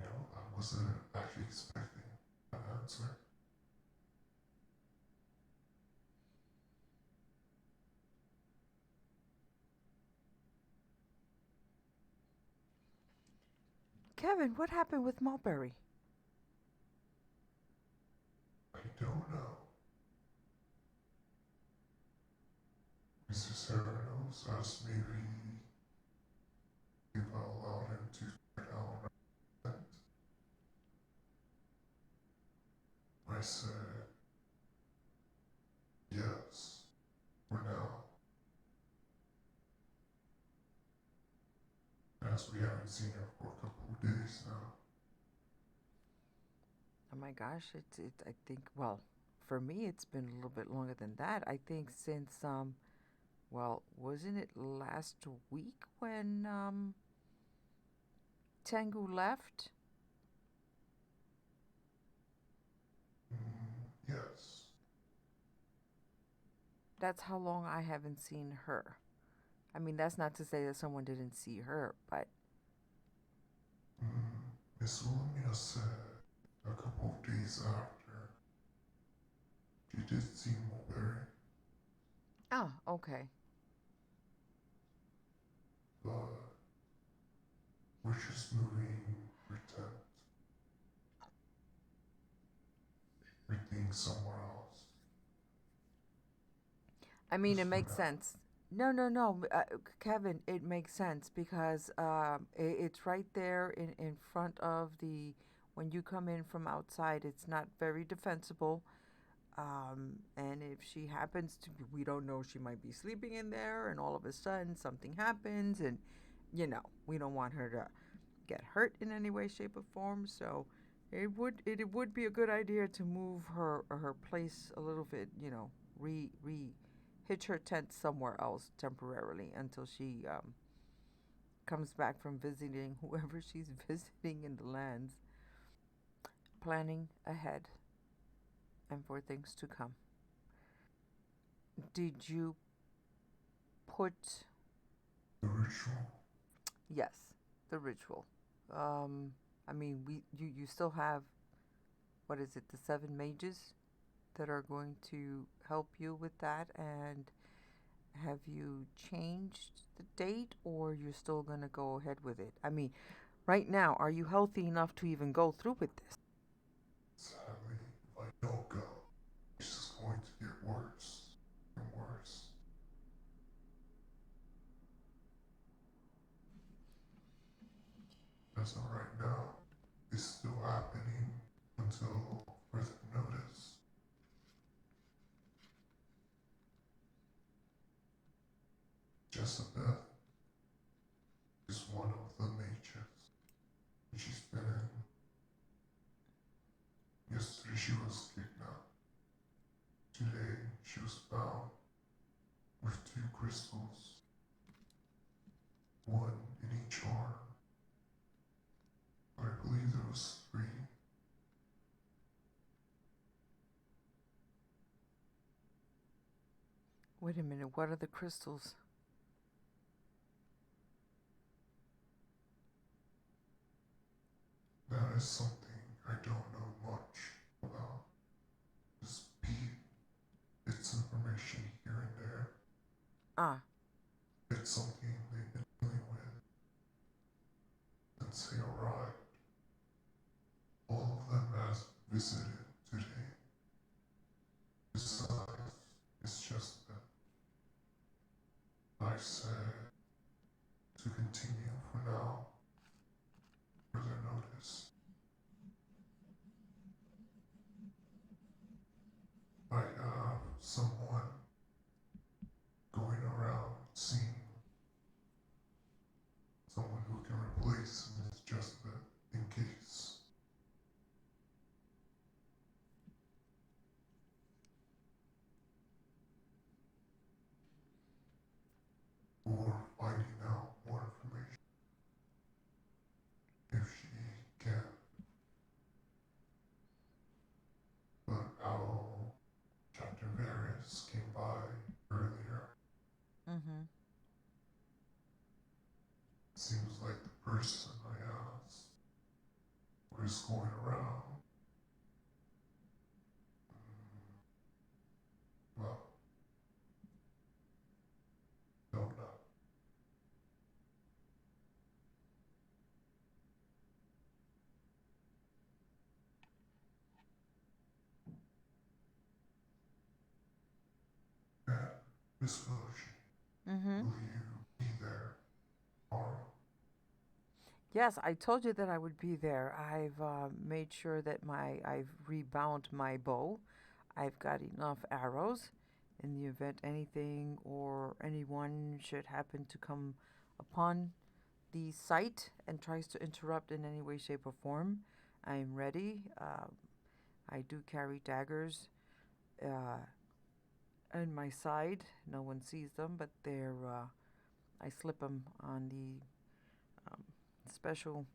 I wasn't actually expecting an answer. Kevin, what happened with Mulberry? I don't know. Mr. Serranos asked me if I allowed him to check out our tent. I said yes, for now, as we haven't seen her for a couple of days now. Oh my gosh, I think, well, for me, it's been a little bit longer than that. I think since, well, wasn't it last week when Tengu left? Yes. That's how long I haven't seen her. I mean, that's not to say that someone didn't see her, but Miss Wilhelmina said a couple of days after she did see Mulberry, ah, okay. but we're just moving her tent. Everything somewhere else. I mean, it Just for makes now. sense. No, no, no, Kevin, it makes sense because it's right there in front of the. When you come in from outside, it's not very defensible. And if she happens to, we don't know, she might be sleeping in there, and all of a sudden something happens, and we don't want her to get hurt in any way, shape, or form. So it would be a good idea to move her place a little bit, re hitch her tent somewhere else temporarily until she comes back from visiting whoever she's visiting in the lands. Planning ahead and for things to come. Did you put The ritual. yes, the ritual? Um, I mean, you still have, what is it, the 7 mages that are going to help you with that, and have you changed the date, or you're still going to go ahead with it? I mean, right now, are you healthy enough to even go through with this? Sadly, if I don't go, it's just going to get worse and worse. As of right now, it's still happening until further notice. Jezebel is one of the mages. She's been in. Yesterday she was kidnapped. Today she was found with 2 crystals, one in each arm. But I believe there was 3. Wait a minute, what are the crystals? That is something I don't know much about. Just bits information here and there. Ah, It's something they've been dealing with since they arrived. All of them has visited today. 'Besides, it's just that. but how Chapter Varys came by earlier. Mm-hmm. Seems like the person I asked was going around. Well, don't know. And Miss Veloshi, Mm-hmm. will you be there tomorrow? Yes, I told you that I would be there. I've made sure that I've rebound my bow. I've got enough arrows in the event anything or anyone should happen to come upon the site and tries to interrupt in any way, shape, or form. I'm ready. I do carry daggers in my side. No one sees them, but I slip them on the um, special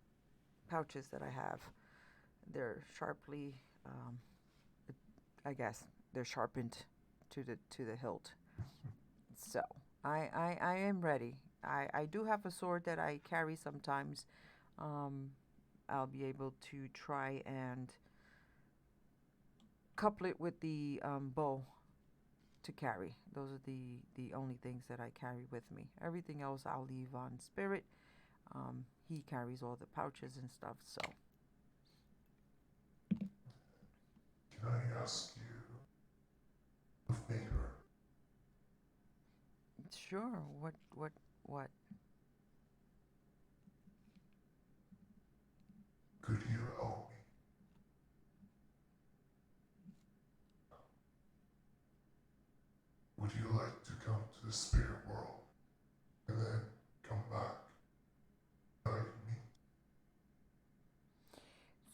pouches that I have. They're sharply, um, I guess, they're sharpened to the hilt. So I am ready. I do have a sword that I carry sometimes. Um, I'll be able to try and couple it with the bow to carry. Those are the only things that I carry with me. Everything else I'll leave on Spirit. He carries all the pouches and stuff. So Can I ask you a favor? sure. What? Could you help me? Would you like to come to the spirit world and then come back, guide me?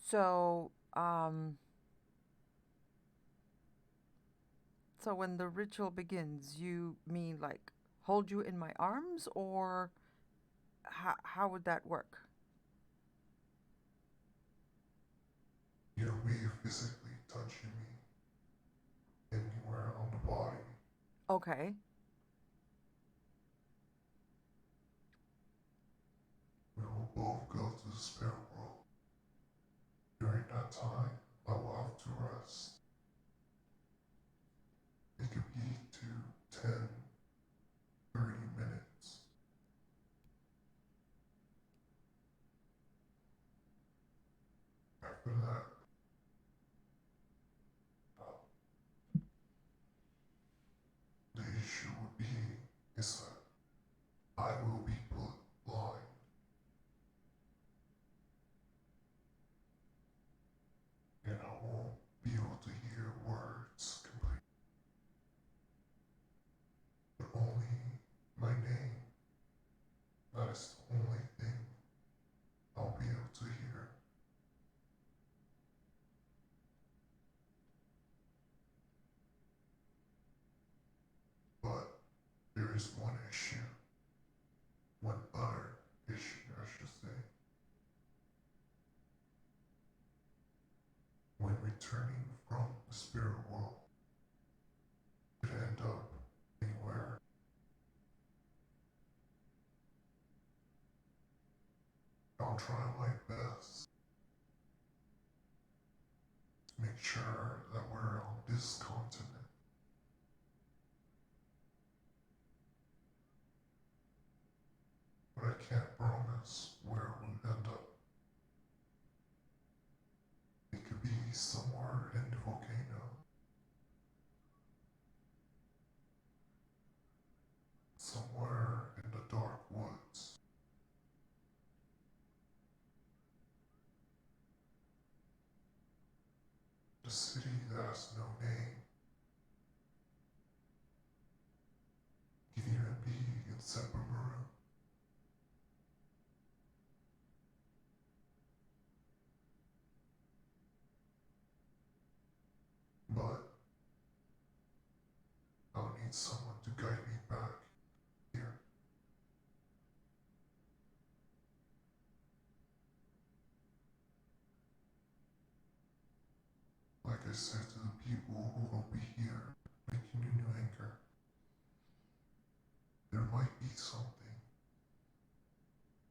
So so when the ritual begins, you mean like hold you in my arms, or how would that work? You'll be physically touching me anywhere on the body. Okay. We will both go to the spirit world. During that time, I will have to rest. It could be to 10, 30 minutes. After that, the issue would be is that I will be put blind. And I won't be able to hear words completely, but only my name. That is the only thing I'll be able to hear. But there is one issue, one other issue, I should say. When returning from the spirit world, it end up anywhere. I'll try my best to make sure that we're on this continent. But I can't promise where we'll end up. It could be somewhere in the volcano, somewhere in the dark woods. The city that has no name can even be in Sepulchre. But I'll need someone to guide me back here. Like I I said to the people who will be here making a new anchor, there might be something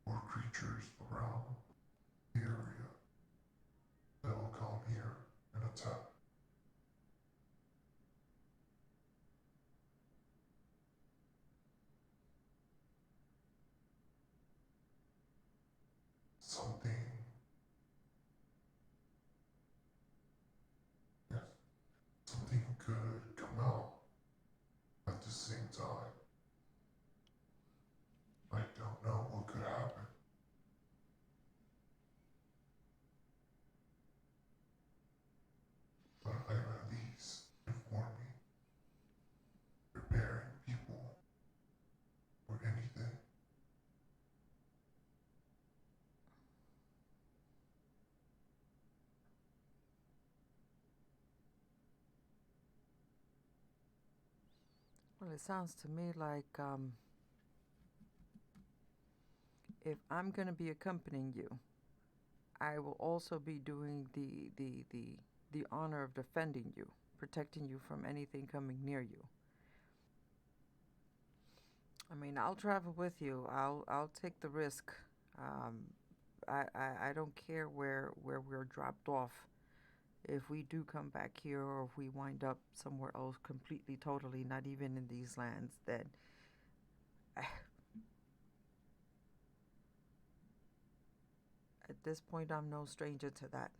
or creatures around the area that will come here and attack. Something, yes, something could come out at the same time. I don't know what could happen, but I'm at least informing, preparing people for anything. Well, it sounds to me like if I'm going to be accompanying you, I will also be doing the honor of defending you, protecting you from anything coming near you. I mean, I'll travel with you. I'll take the risk. I don't care where we're dropped off. If we do come back here, or if we wind up somewhere else completely, totally, not even in these lands, then at this point, I'm no stranger to that.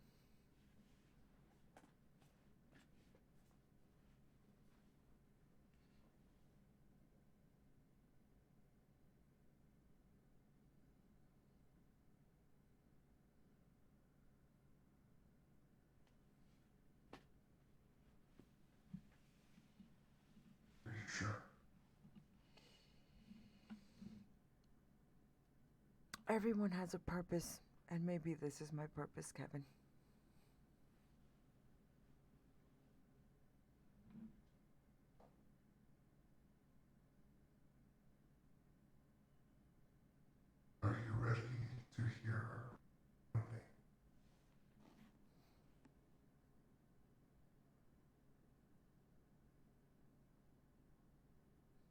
Are you sure? Everyone has a purpose, and maybe this is my purpose, Kevin. Are you ready to hear my name?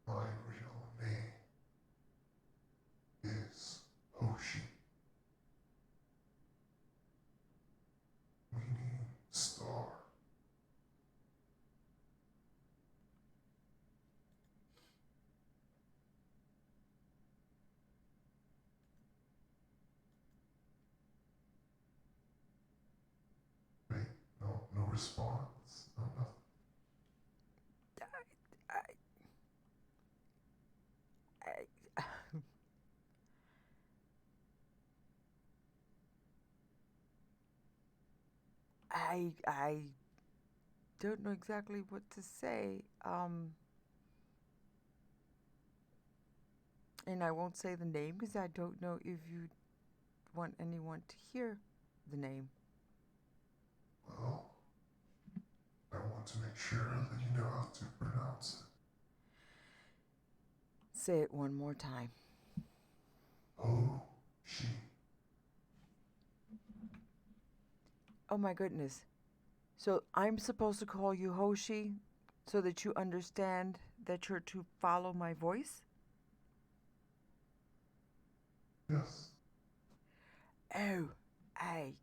My real name is Hoshi, meaning star. Wait, no response, no nothing. I, I don't know exactly what to say. And I won't say the name because I don't know if you want anyone to hear the name. Well, I want to make sure that you know how to pronounce it. Say it one more time. Hoshi. Oh my goodness. So I'm supposed to call you Hoshi so that you understand that you're to follow my voice? Yes. Oh, I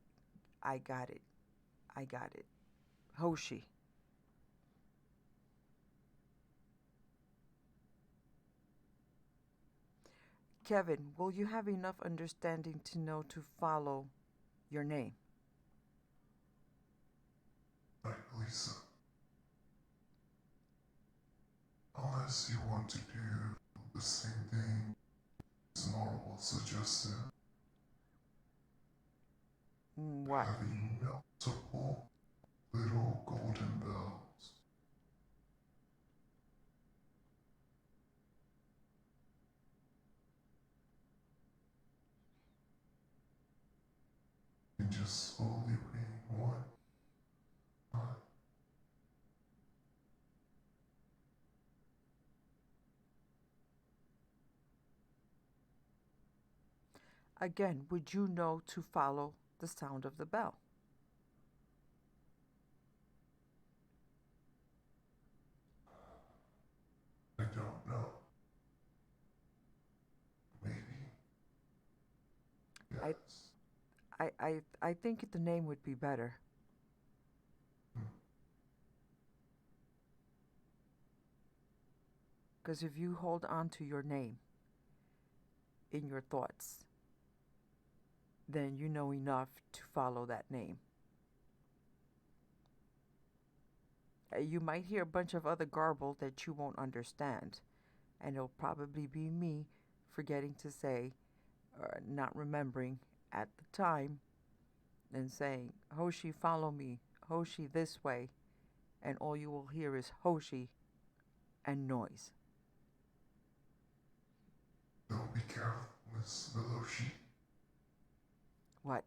got it. I got it. Hoshi. Kevin, will you have enough understanding to know to follow your name? I believe so. Unless you want to do the same thing Snorwell suggested, What? having multiple little golden bells. And just slowly ring one time. Again, would you know to follow the sound of the bell? Yes. I think the name would be better. Because if you hold on to your name in your thoughts, then you know enough to follow that name. You might hear a bunch of other garble that you won't understand, and it'll probably be me forgetting to say, or not remembering at the time, and saying, Hoshi, follow me, Hoshi, this way, and all you will hear is Hoshi and noise. So be careful, Miss Veloshi. What?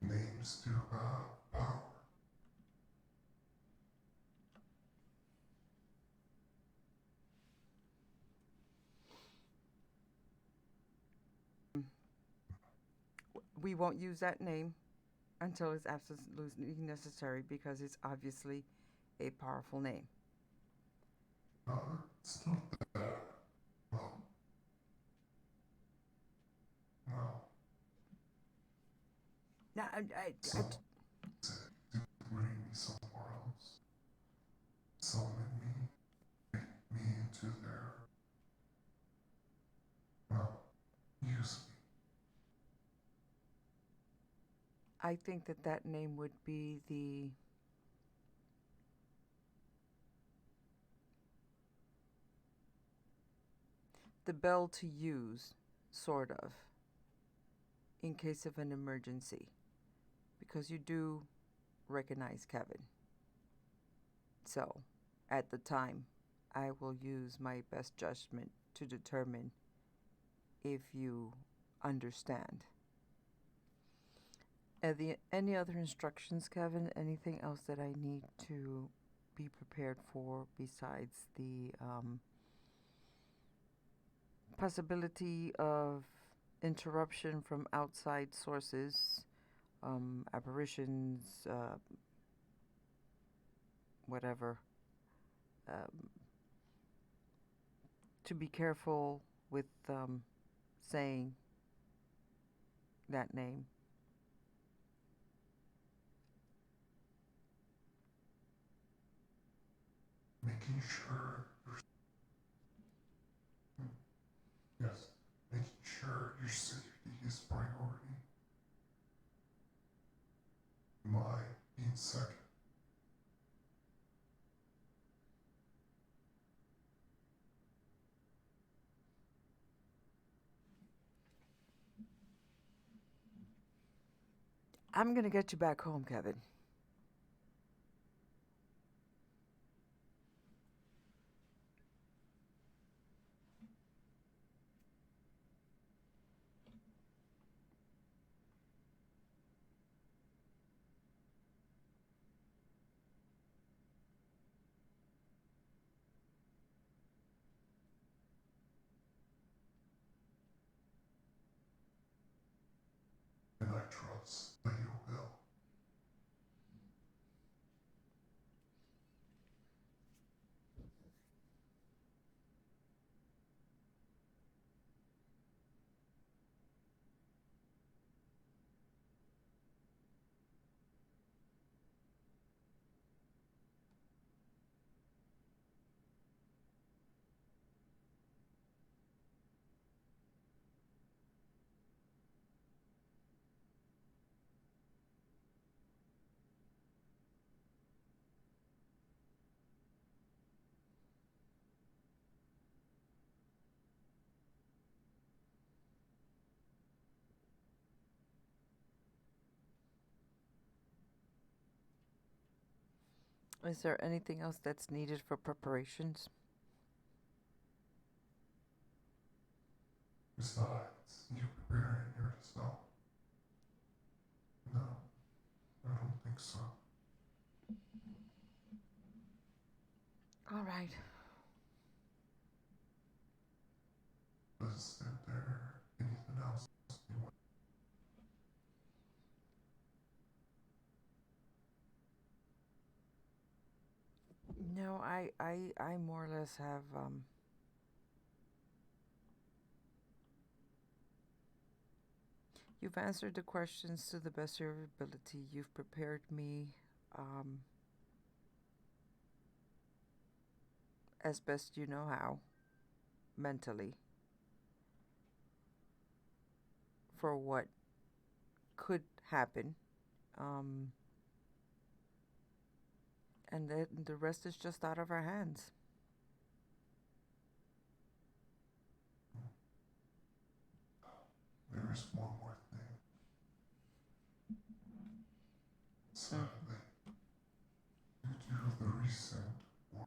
Names do have power. We won't use that name until it's absolutely necessary because it's obviously a powerful name. No, it's not that. Well, well, Now, some said to bring me somewhere else. Summon me, make me into their, well, use me. I think that name would be the bell to use, sort of, in case of an emergency, because you do recognize Kevin. So, at the time, I will use my best judgment to determine if you understand. Any other instructions, Kevin? Anything else that I need to be prepared for besides the possibility of interruption from outside sources, apparitions, whatever? To be careful with saying that name. Making sure you're, yes, making sure your safety is priority. My being second. I'm going to get you back home, Kevin. And I trust that you will. Is there anything else that's needed for preparations? Besides, you preparing yourself. No, I don't think so. All right. Is there anything else you want? No, I more or less have You've answered the questions to the best of your ability. You've prepared me as best you know how, mentally, for what could happen. And then the rest is just out of our hands. There is one more thing. Sadly, due to the recent war,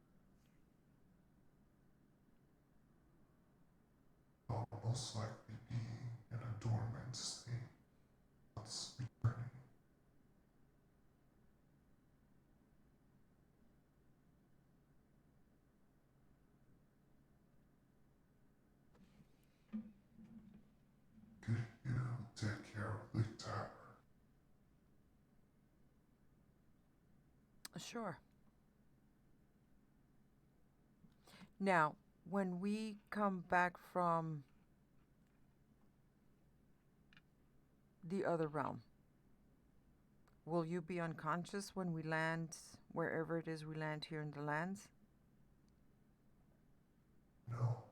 I'll most likely be in a dormant state once returning. Could you take care of the tavern? Sure. Now, when we come back from the other realm, will you be unconscious when we land wherever it is we land here in the lands? No.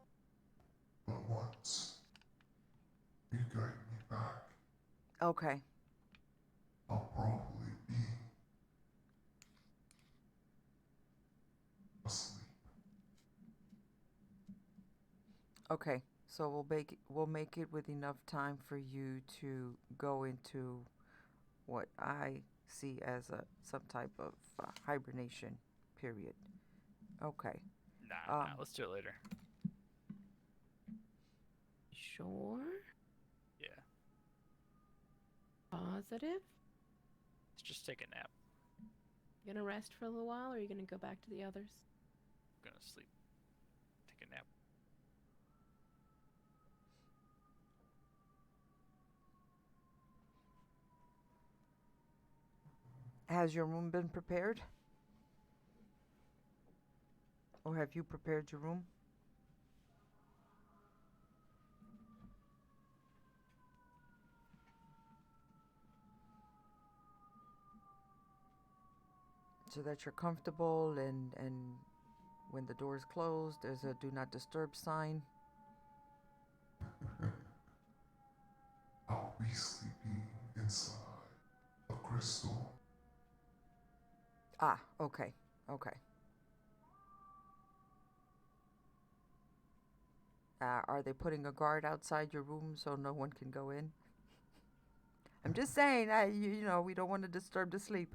But once you guide me back, Okay. I'll probably be asleep. Okay. So we'll make it with enough time for you to go into what I see as some type of hibernation period. Okay. Nah, let's do it later. Sure. Yeah, Positive? let's just take a nap. You gonna rest for a little while, or are you gonna go back to the others? I'm gonna sleep. Take a nap. Has your room been prepared? Or have you prepared your room? So that you're comfortable and when the door is closed, there's a do not disturb sign. I'll be sleeping inside a crystal. Ah, okay. Okay. Are they putting a guard outside your room so no one can go in? I'm just saying, you know, we don't want to disturb the sleep.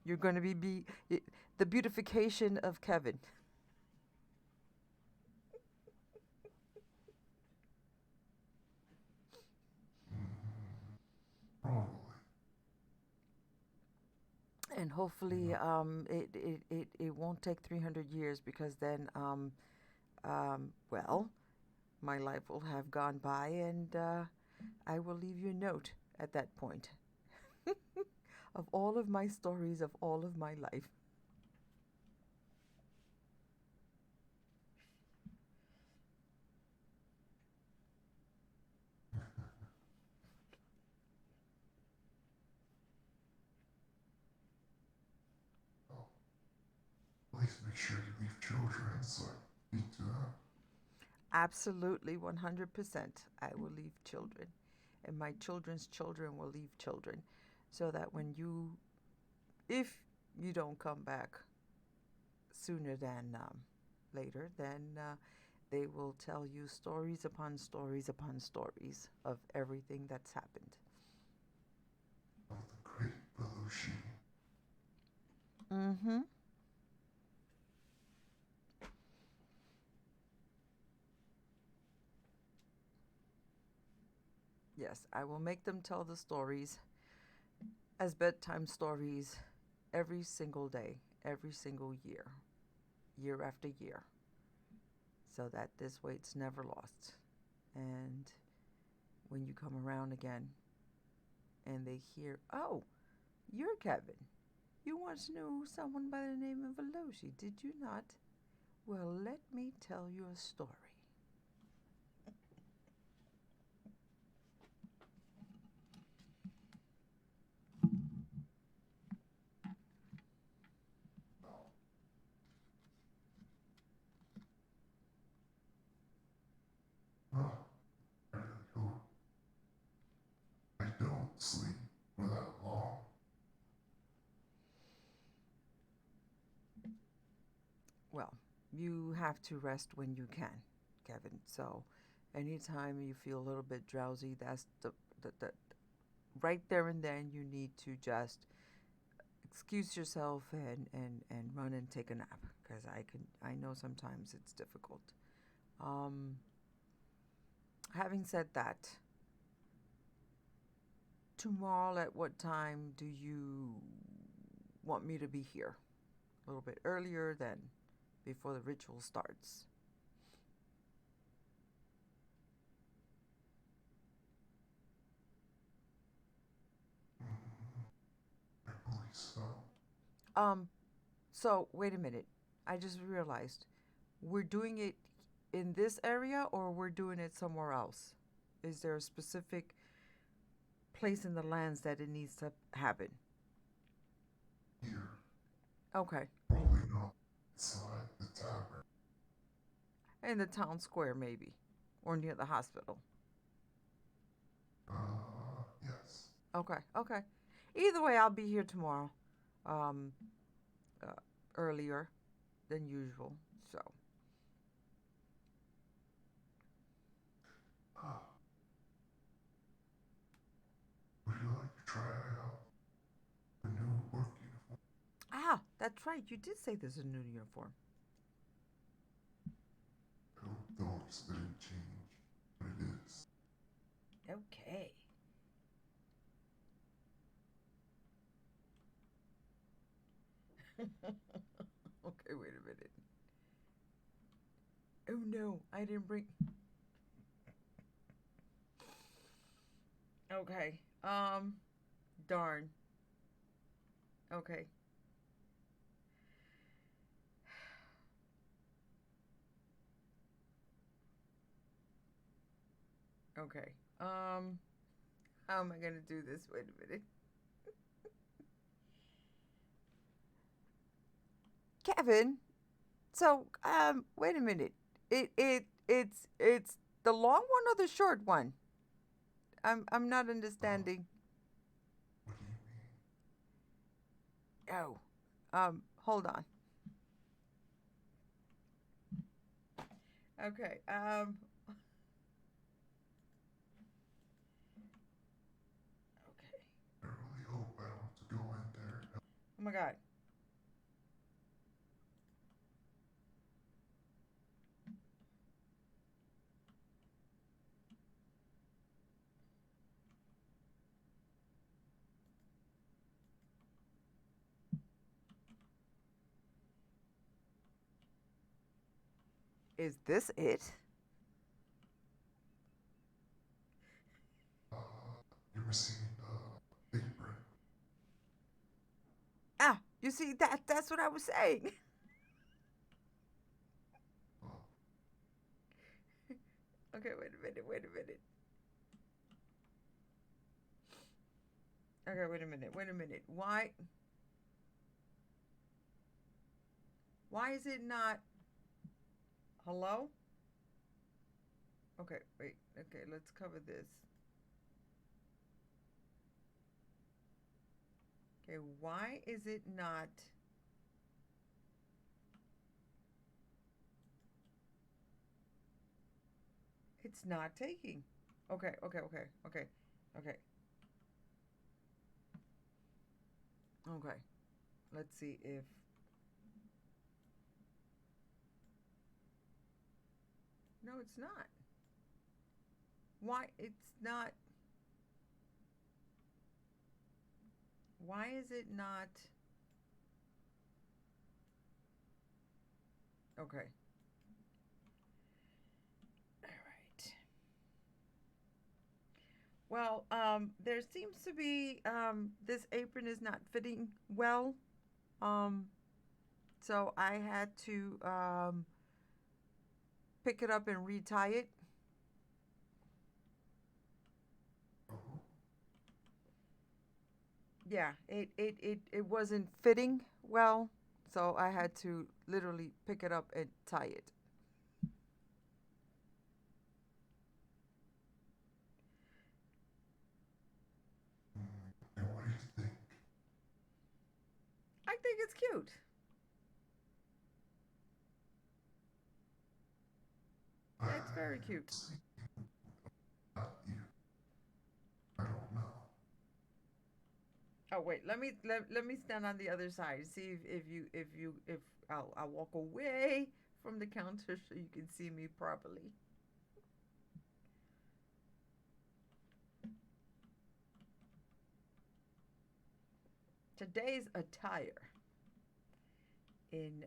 You're going to be the beautification of Kevin. Probably. And hopefully, it won't take 300 years because then, well, my life will have gone by and I will leave you a note at that point of all of my stories of all of my life. Please make sure you leave children so I can speak to them. Absolutely, 100%. I will leave children. And my children's children will leave children. So that if you don't come back sooner than later, then they will tell you stories upon stories upon stories of everything that's happened. Of the great Veloshi. Mm-hmm. Yes, I will make them tell the stories as bedtime stories every single day, every single year, year after year, so that this way it's never lost. And when you come around again and they hear, oh, you're Kevin. You once knew someone by the name of Veloshi, did you not? Well, let me tell you a story. sleep for that long. Well, you have to rest when you can, Kevin. So, anytime you feel a little bit drowsy, that's the right there and then you need to just excuse yourself and run and take a nap because I know sometimes it's difficult. Um, Having said that, tomorrow at what time do you want me to be here? A little bit earlier than before the ritual starts. I believe so. So wait a minute. I just realized we're doing it in this area or we're doing it somewhere else? Is there a specific place in the lands that it needs to happen? Here, Okay. probably not inside the tavern. In the town square, maybe. Or near the hospital. Yes. Okay, okay. Either way, I'll be here tomorrow. Um, Earlier than usual, so. Would you like to try out the new work uniform? Ah, that's right. You did say there's a new uniform. I hope those didn't change, but it is. Okay. Okay, wait a minute. Oh no, I didn't bring. Okay. Darn. Okay. Okay. How am I gonna do this? Wait a minute. Kevin. So, wait a minute. It's the long one or the short one? I'm not understanding. What do you mean? Oh. Hold on. Okay. Okay. I really hope I don't have to go in there. Oh my God. Is this it? You're missing the apron. Ah, you see that's what I was saying. Okay, wait a minute. Okay, wait a minute. Why is it not? Hello? Okay, wait. Okay, let's cover this. Okay, why is it not? It's not taking. Okay. Okay. Let's see if. No, it's not. Why it's not? Why is it not? Okay. All right. Well, there seems to be this apron is not fitting well. Um, so I had to pick it up and retie it. Oh, Yeah, it wasn't fitting well, so I had to literally pick it up and tie it. think it's cute. It's very cute. Not you. I don't know. Oh wait, let me stand on the other side. See if I'll walk away from the counter so you can see me properly. Today's attire in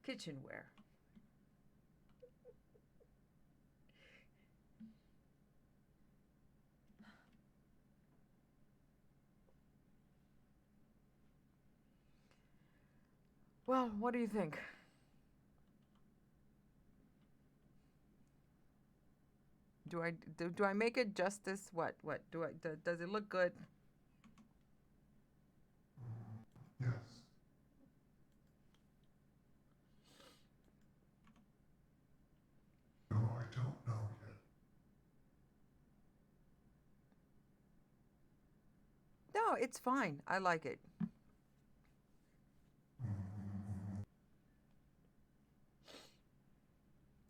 kitchenware. Well, what do you think? Do I make it justice? What does it look good? Yes. No, I don't know yet. No, it's fine. I like it.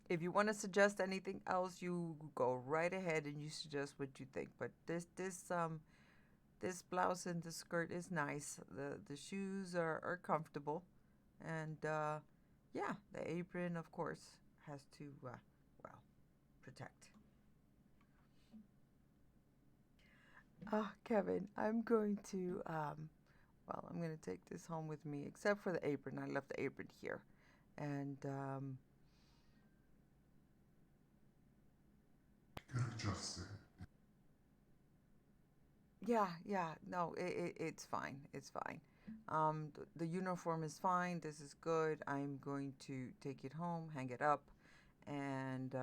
If you want to suggest anything else, you go right ahead and you suggest what you think. But this blouse and the skirt is nice. The shoes are comfortable, and yeah, the apron of course has to well protect. Kevin, I'm going to I'm going to take this home with me, except for the apron. I left the apron here, and You could adjust it. yeah, no, it's fine. It's fine. The uniform is fine. This is good. I'm going to take it home, hang it up, and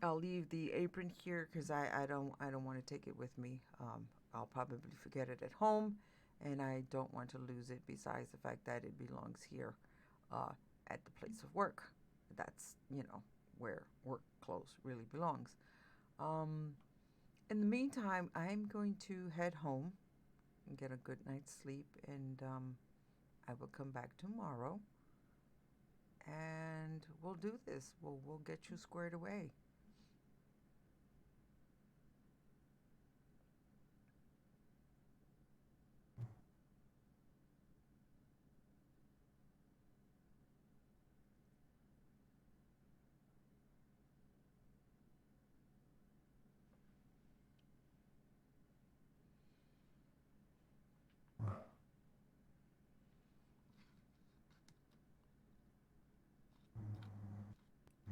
I'll leave the apron here because I don't want to take it with me. I'll probably forget it at home, and I don't want to lose it. Besides the fact that it belongs here, at the place of work. That's where work clothes really belongs. In the meantime, I'm going to head home and get a good night's sleep, and I will come back tomorrow, and we'll do this. We'll get you squared away.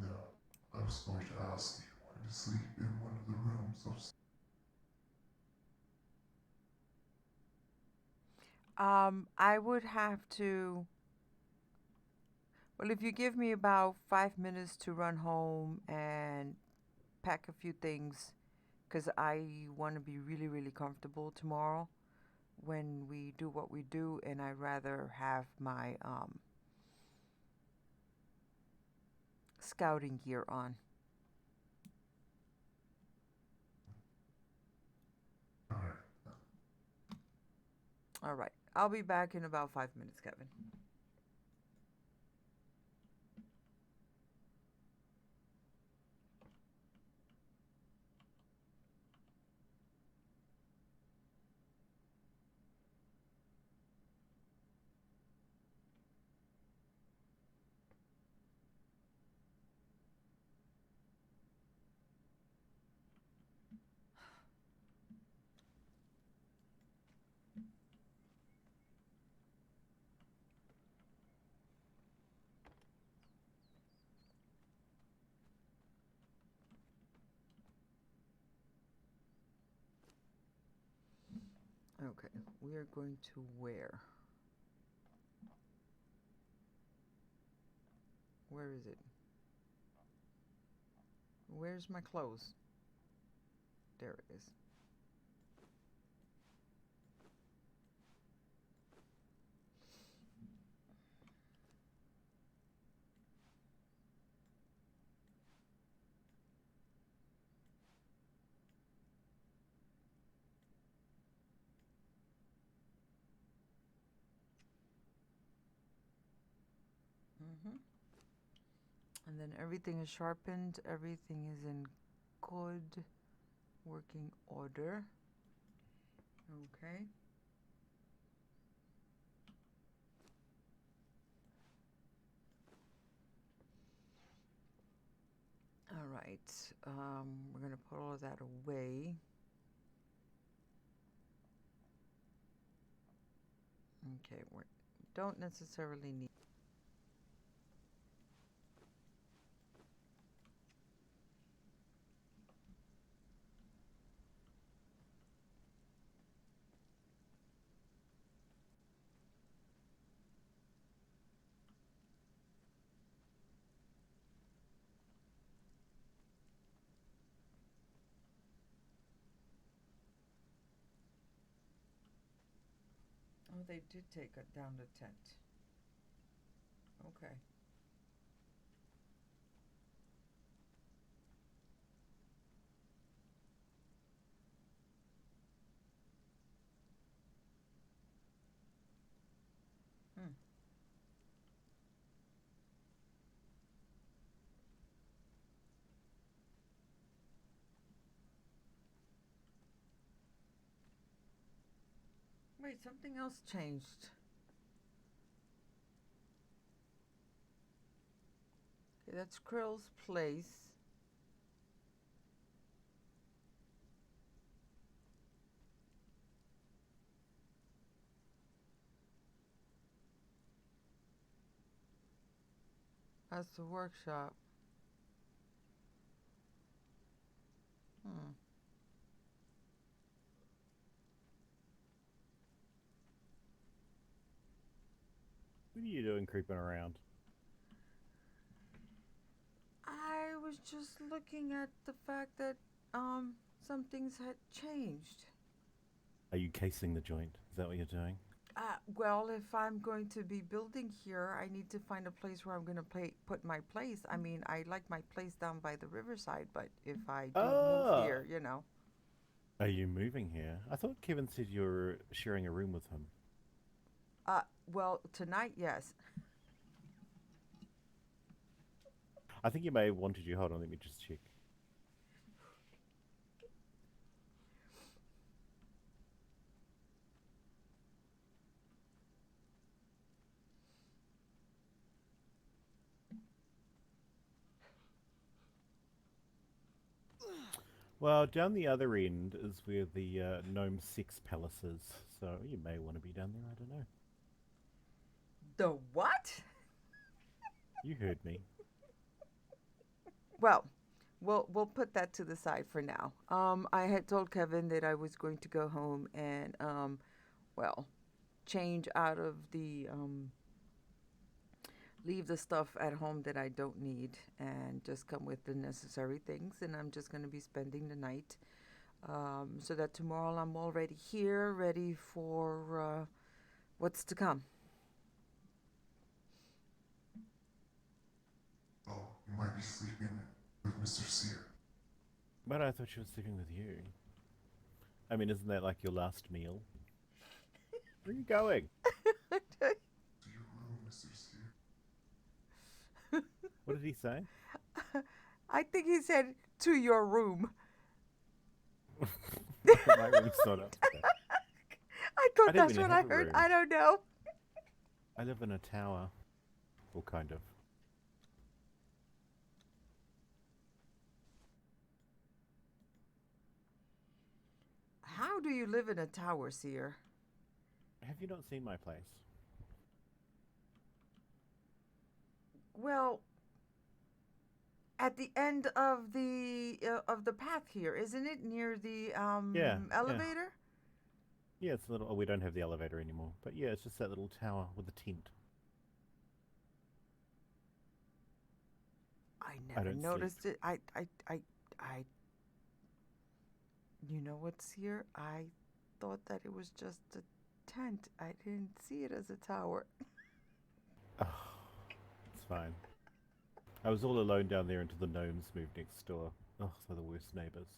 No, I was going to ask if you wanted to sleep in one of the rooms upstairs. I would have to. Well, if you give me about 5 minutes to run home and pack a few things, because I want to be really, really comfortable tomorrow when we do what we do, and I'd rather have my scouting gear on. Alright. All right. I'll be back in about 5 minutes, Kevin. Okay, we are going to wear. Where is it? Where's my clothes? There it is. Mm-hmm. And then everything is sharpened. Everything is in good working order. Okay. All right. We're going to put all of that away. Okay. We don't necessarily need. Oh, they did take it down the tent. Okay. Hmm. Wait, something else changed. Okay, that's Krill's place. That's the workshop. Hmm. What are you doing creeping around? I was just looking at the fact that some things had changed. Are you casing the joint? Is that what you're doing? Well, if I'm going to be building here, I need to find a place where I'm going to put my place. I mean, I like my place down by the riverside, but if I do move here, you know. Are you moving here? I thought Kevin said you were sharing a room with him. Well, tonight, yes. I think he may have wanted you. Hold on, let me just check. Well, down the other end is where the gnome sex palace is, so you may want to be down there, I don't know. The what? You heard me. Well, we'll put that to the side for now. I had told Kevin that I was going to go home and well, change out of the leave the stuff at home that I don't need and just come with the necessary things. And I'm just going to be spending the night so that tomorrow I'm already here, ready for what's to come. Oh, you might be sleeping with Mr. Sear. But I thought she was sleeping with you. I mean, isn't that like your last meal? Where are you going? To your room, Mr. Sear. What did he say? I think he said to your room. My room's not up there. I thought I didn't that's really what I have a heard. room. I don't know. I live in a tower. Well, kind of. How do you live in a tower, Seer? Have you not seen my place? Well, at the end of the path here, isn't it near the Yeah. elevator? Yeah, it's a little... Oh, we don't have the elevator anymore. But yeah, it's just that little tower with a tent. I never don't noticed it. I. You know what's here? I thought that it was just a tent. I didn't see it as a tower. Oh, it's fine. I was all alone down there until the gnomes moved next door. Oh, they're the worst neighbors.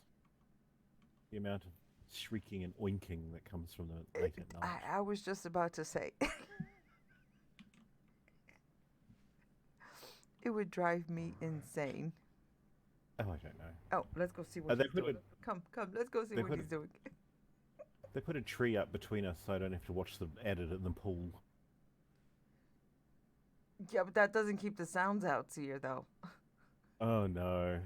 The amount of shrieking and oinking that comes from them late at night. I was just about to say. It would drive me insane. Oh, I don't know. Oh, let's go see what They he's put doing. a Come, let's go see they what put he's doing. they put a tree up between us, so I don't have to watch them at it in the pool. Yeah, but that doesn't keep the sounds out here, though. Oh no.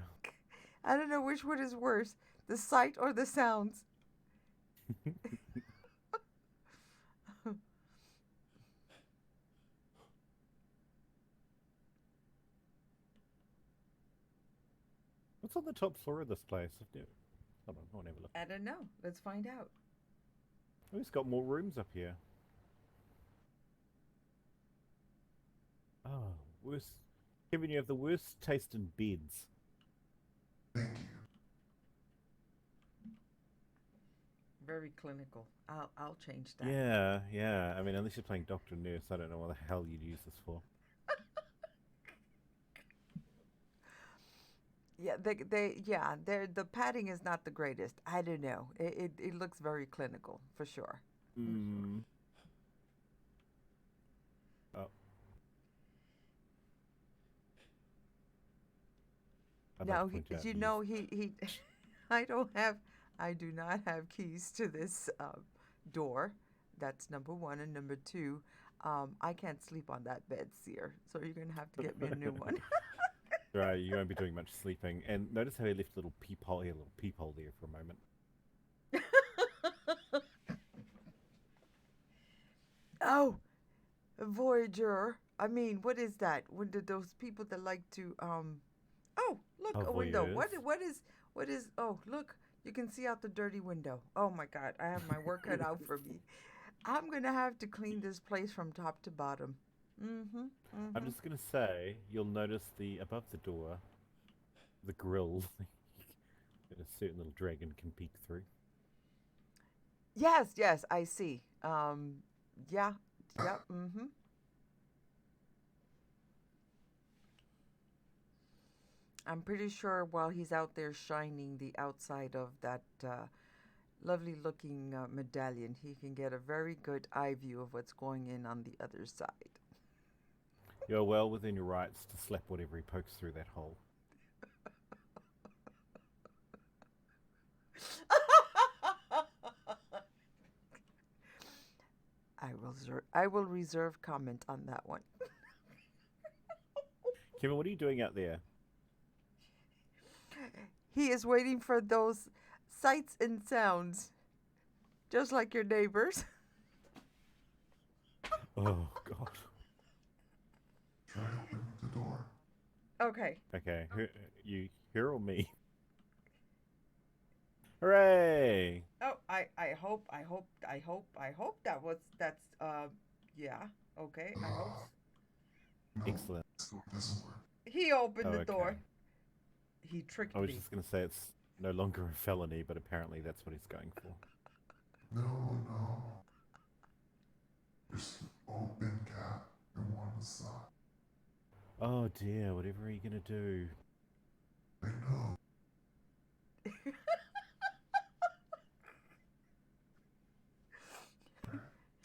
I don't know which one is worse, the sight or the sounds. What's on the top floor of this place? Hold on, I want to have a look. I don't know. Let's find out. Oh, it's got more rooms up here. Oh, worst. Kevin, you have the worst taste in beds. Thank you. Very clinical. I'll change that. Yeah, yeah. I mean, unless you're playing Doctor Nurse, I don't know what the hell you'd use this for. Yeah, the padding is not the greatest. I don't know. It looks very clinical for sure. Hmm. Oh. I'd like Now to point out you these- know he I do not have keys to this door. That's number one, and number two, I can't sleep on that bed, Seer. So you're gonna have to get me a new one. Right, you won't be doing much sleeping. And notice how he left a little peephole here, a little peephole there for a moment. Oh, Voyager. I mean, what is that? When did those people that like to Oh, look, Oh, a window. voyeurs. What is? Oh, look, you can see out the dirty window. Oh my God, I have my work cut out for me. I'm gonna have to clean this place from top to bottom. Mm-hmm. I'm just gonna say, you'll notice above the door, the grill that a certain little dragon can peek through. Yes, I see. Yeah, mm-hmm. I'm pretty sure while he's out there shining the outside of that lovely looking medallion, he can get a very good eye view of what's going in on the other side. You're well within your rights to slap whatever he pokes through that hole. I will reserve comment on that one. Kevin, what are you doing out there? He is waiting for those sights and sounds, just like your neighbors. Oh, God. Try to open the door. Okay. Okay, you here or me? Hooray! Oh, I hope that's yeah. Okay, I hope. No, Excellent. this door doesn't work. He opened Oh, the door. okay. He tricked I was me. just going to say it's no longer a felony, but apparently that's what he's going for. No. Just open gap in one side. Oh dear, whatever are you going to do? I know.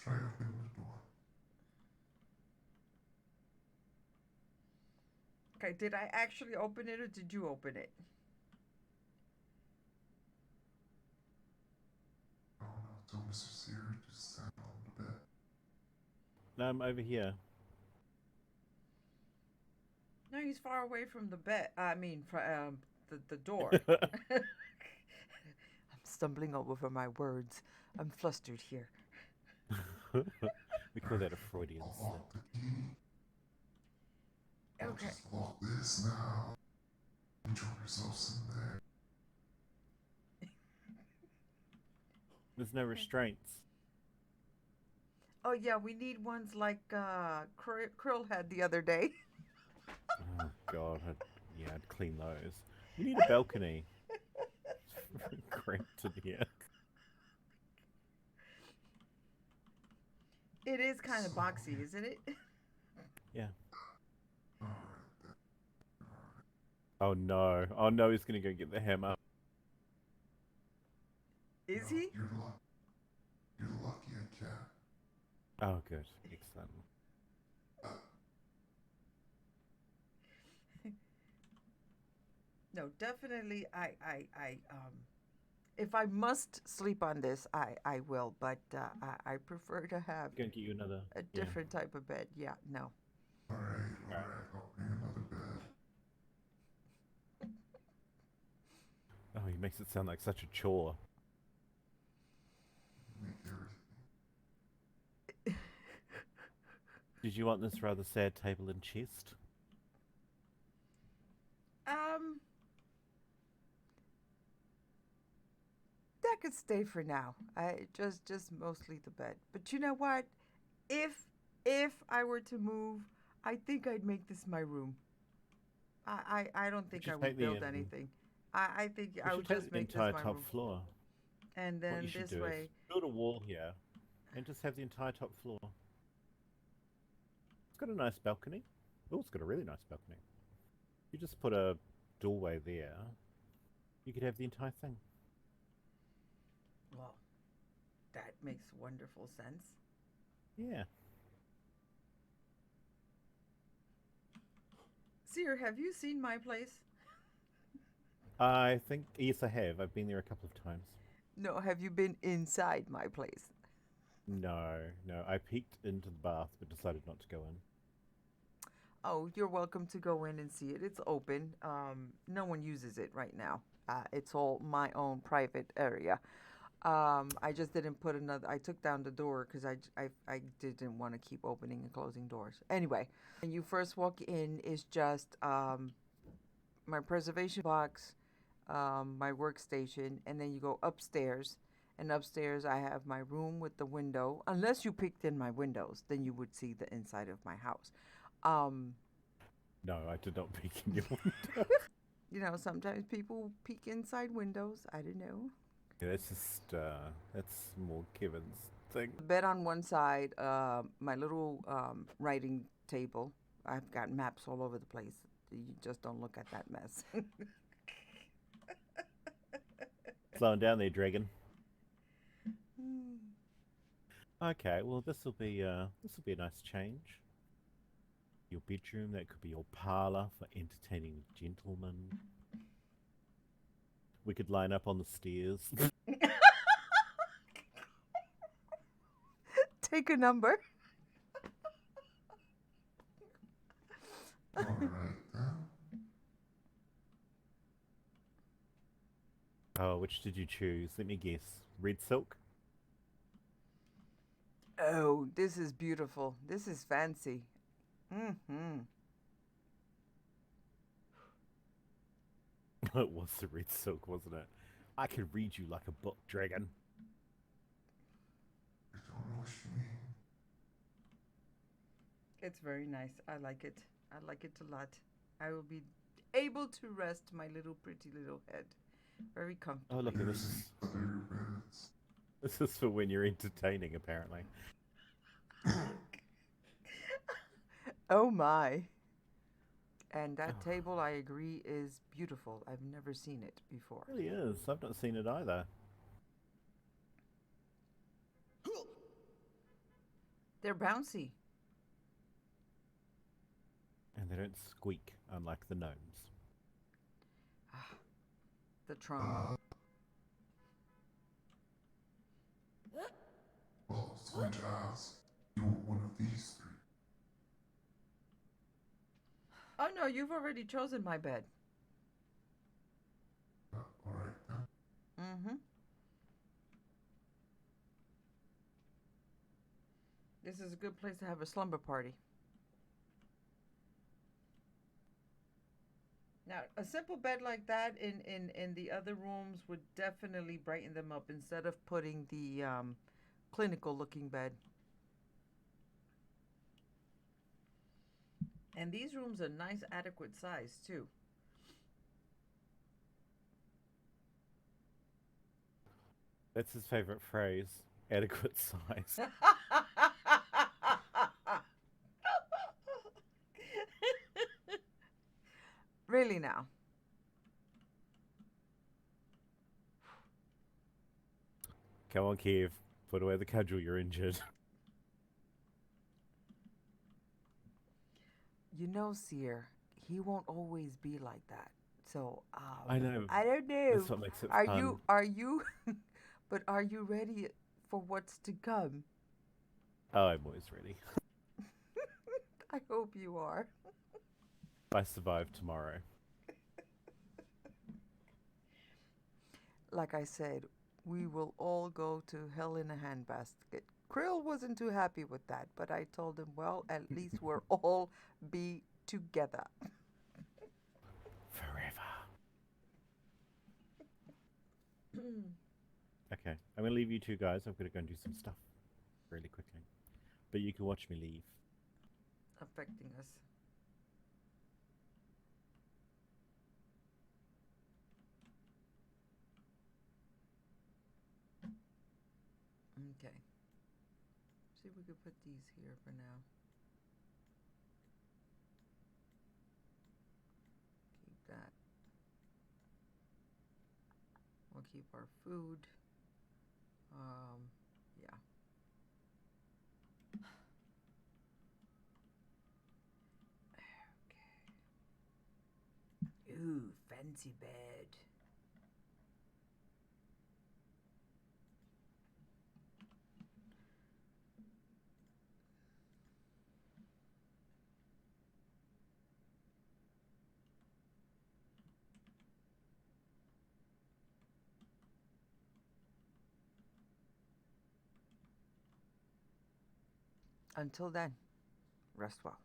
Try opening the door. Okay, did I actually open it or did you open it? I don't know. Tell Mr. Sear to stand on the bed. No, I'm over here. No, he's far away from the bed. I mean, from the door. I'm stumbling over my words. I'm flustered here. We call that a Freudian I'll slip. lock the key. I'll Okay. just lock this now. Enjoy yourselves in there. There's no restraints. Oh yeah, we need ones like Krill had the other day. Oh God, I'd clean those. We need a balcony. It's cramped in here. It is kind of boxy, isn't it? Yeah. Alright then. Oh no, he's gonna go get the hammer. Is No, he? You're lucky I can't. Oh good, excellent. No, definitely. If I must sleep on this, I will. But I prefer to have Go and get you another. a Yeah. different type of bed. Yeah, no. Alright, I'll bring another bed. Oh, he makes it sound like such a chore. Make everything. Did you want this rather sad table and chest? Um, that could stay for now. I just mostly the bed. But you know what? If I were to move, I think I'd make this my room. I don't think I should would take the, build anything. I think We I should would take just the make this entire my top room. floor. And What then you should this do way, is build a wall here, and just have the entire top floor. It's got a nice balcony. Oh, it's got a really nice balcony. You just put a doorway there. You could have the entire thing. well, that makes wonderful sense. Yeah. Seer, have you seen my place? I think, yes, I have. I've been there a couple of times. No, have you been inside my place? No, no. I peeked into the bath, but decided not to go in. Oh, you're welcome to go in and see it. It's open. No one uses it right now. It's all my own private area. I just didn't put another. I took down the door because I didn't want to keep opening and closing doors. Anyway, when you first walk in, is just my preservation box, my workstation, and then you go upstairs. And upstairs, I have my room with the window. Unless you peeked in my windows, then you would see the inside of my house. No, I did not peek in your window. You know, sometimes people peek inside windows. I don't know. Yeah, that's just, that's more Kevin's thing. Bed on one side, my little writing table. I've got maps all over the place. You just don't look at that mess. Slowing down there, dragon. Okay, well this will be a nice change. Your bedroom, that could be your parlor for entertaining gentlemen. We could line up on the stairs. Take a number. Alright then. Oh, which did you choose? Let me guess. Red silk? Oh, this is beautiful. This is fancy. Mm-hmm. It was the red silk, wasn't it? I could read you like a book, dragon. I don't know what you mean. It's very nice. I like it. I like it a lot. I will be able to rest my little pretty little head. Very comfortable. Oh, look at There's this. other beds. This is for when you're entertaining, apparently. Oh my. And that table, I agree, is beautiful. I've never seen it before. It really is. I've not seen it either. They're bouncy. And they don't squeak, unlike the gnomes. The trauma. Well, I was going to ask, you were one of these three. Oh no, you've already chosen my bed. Alright then. Mm-hmm. This is a good place to have a slumber party. Now, a simple bed like that in the other rooms would definitely brighten them up instead of putting the clinical looking bed. And these rooms are nice, adequate size too. That's his favorite phrase. Adequate size. Really now. Come on, Kev. Put away the cudgel, you're injured. You know, Seer, he won't always be like that. So I know. I don't know. That's what makes it Are fun. you? Are you? But are you ready for what's to come? Oh, I'm always ready. I hope you are. If I survive tomorrow. Like I said, we will all go to hell in a handbasket. Krill wasn't too happy with that, but I told him, well, at least we'll all be together. Forever. Okay, I'm gonna leave you two guys. I'm gonna go and do some stuff really quickly. But you can watch me leave. Affecting us. Okay. See if we could put these here for now. Keep that. We'll keep our food. Yeah. Okay. Ooh, fancy bed. Until then, rest well.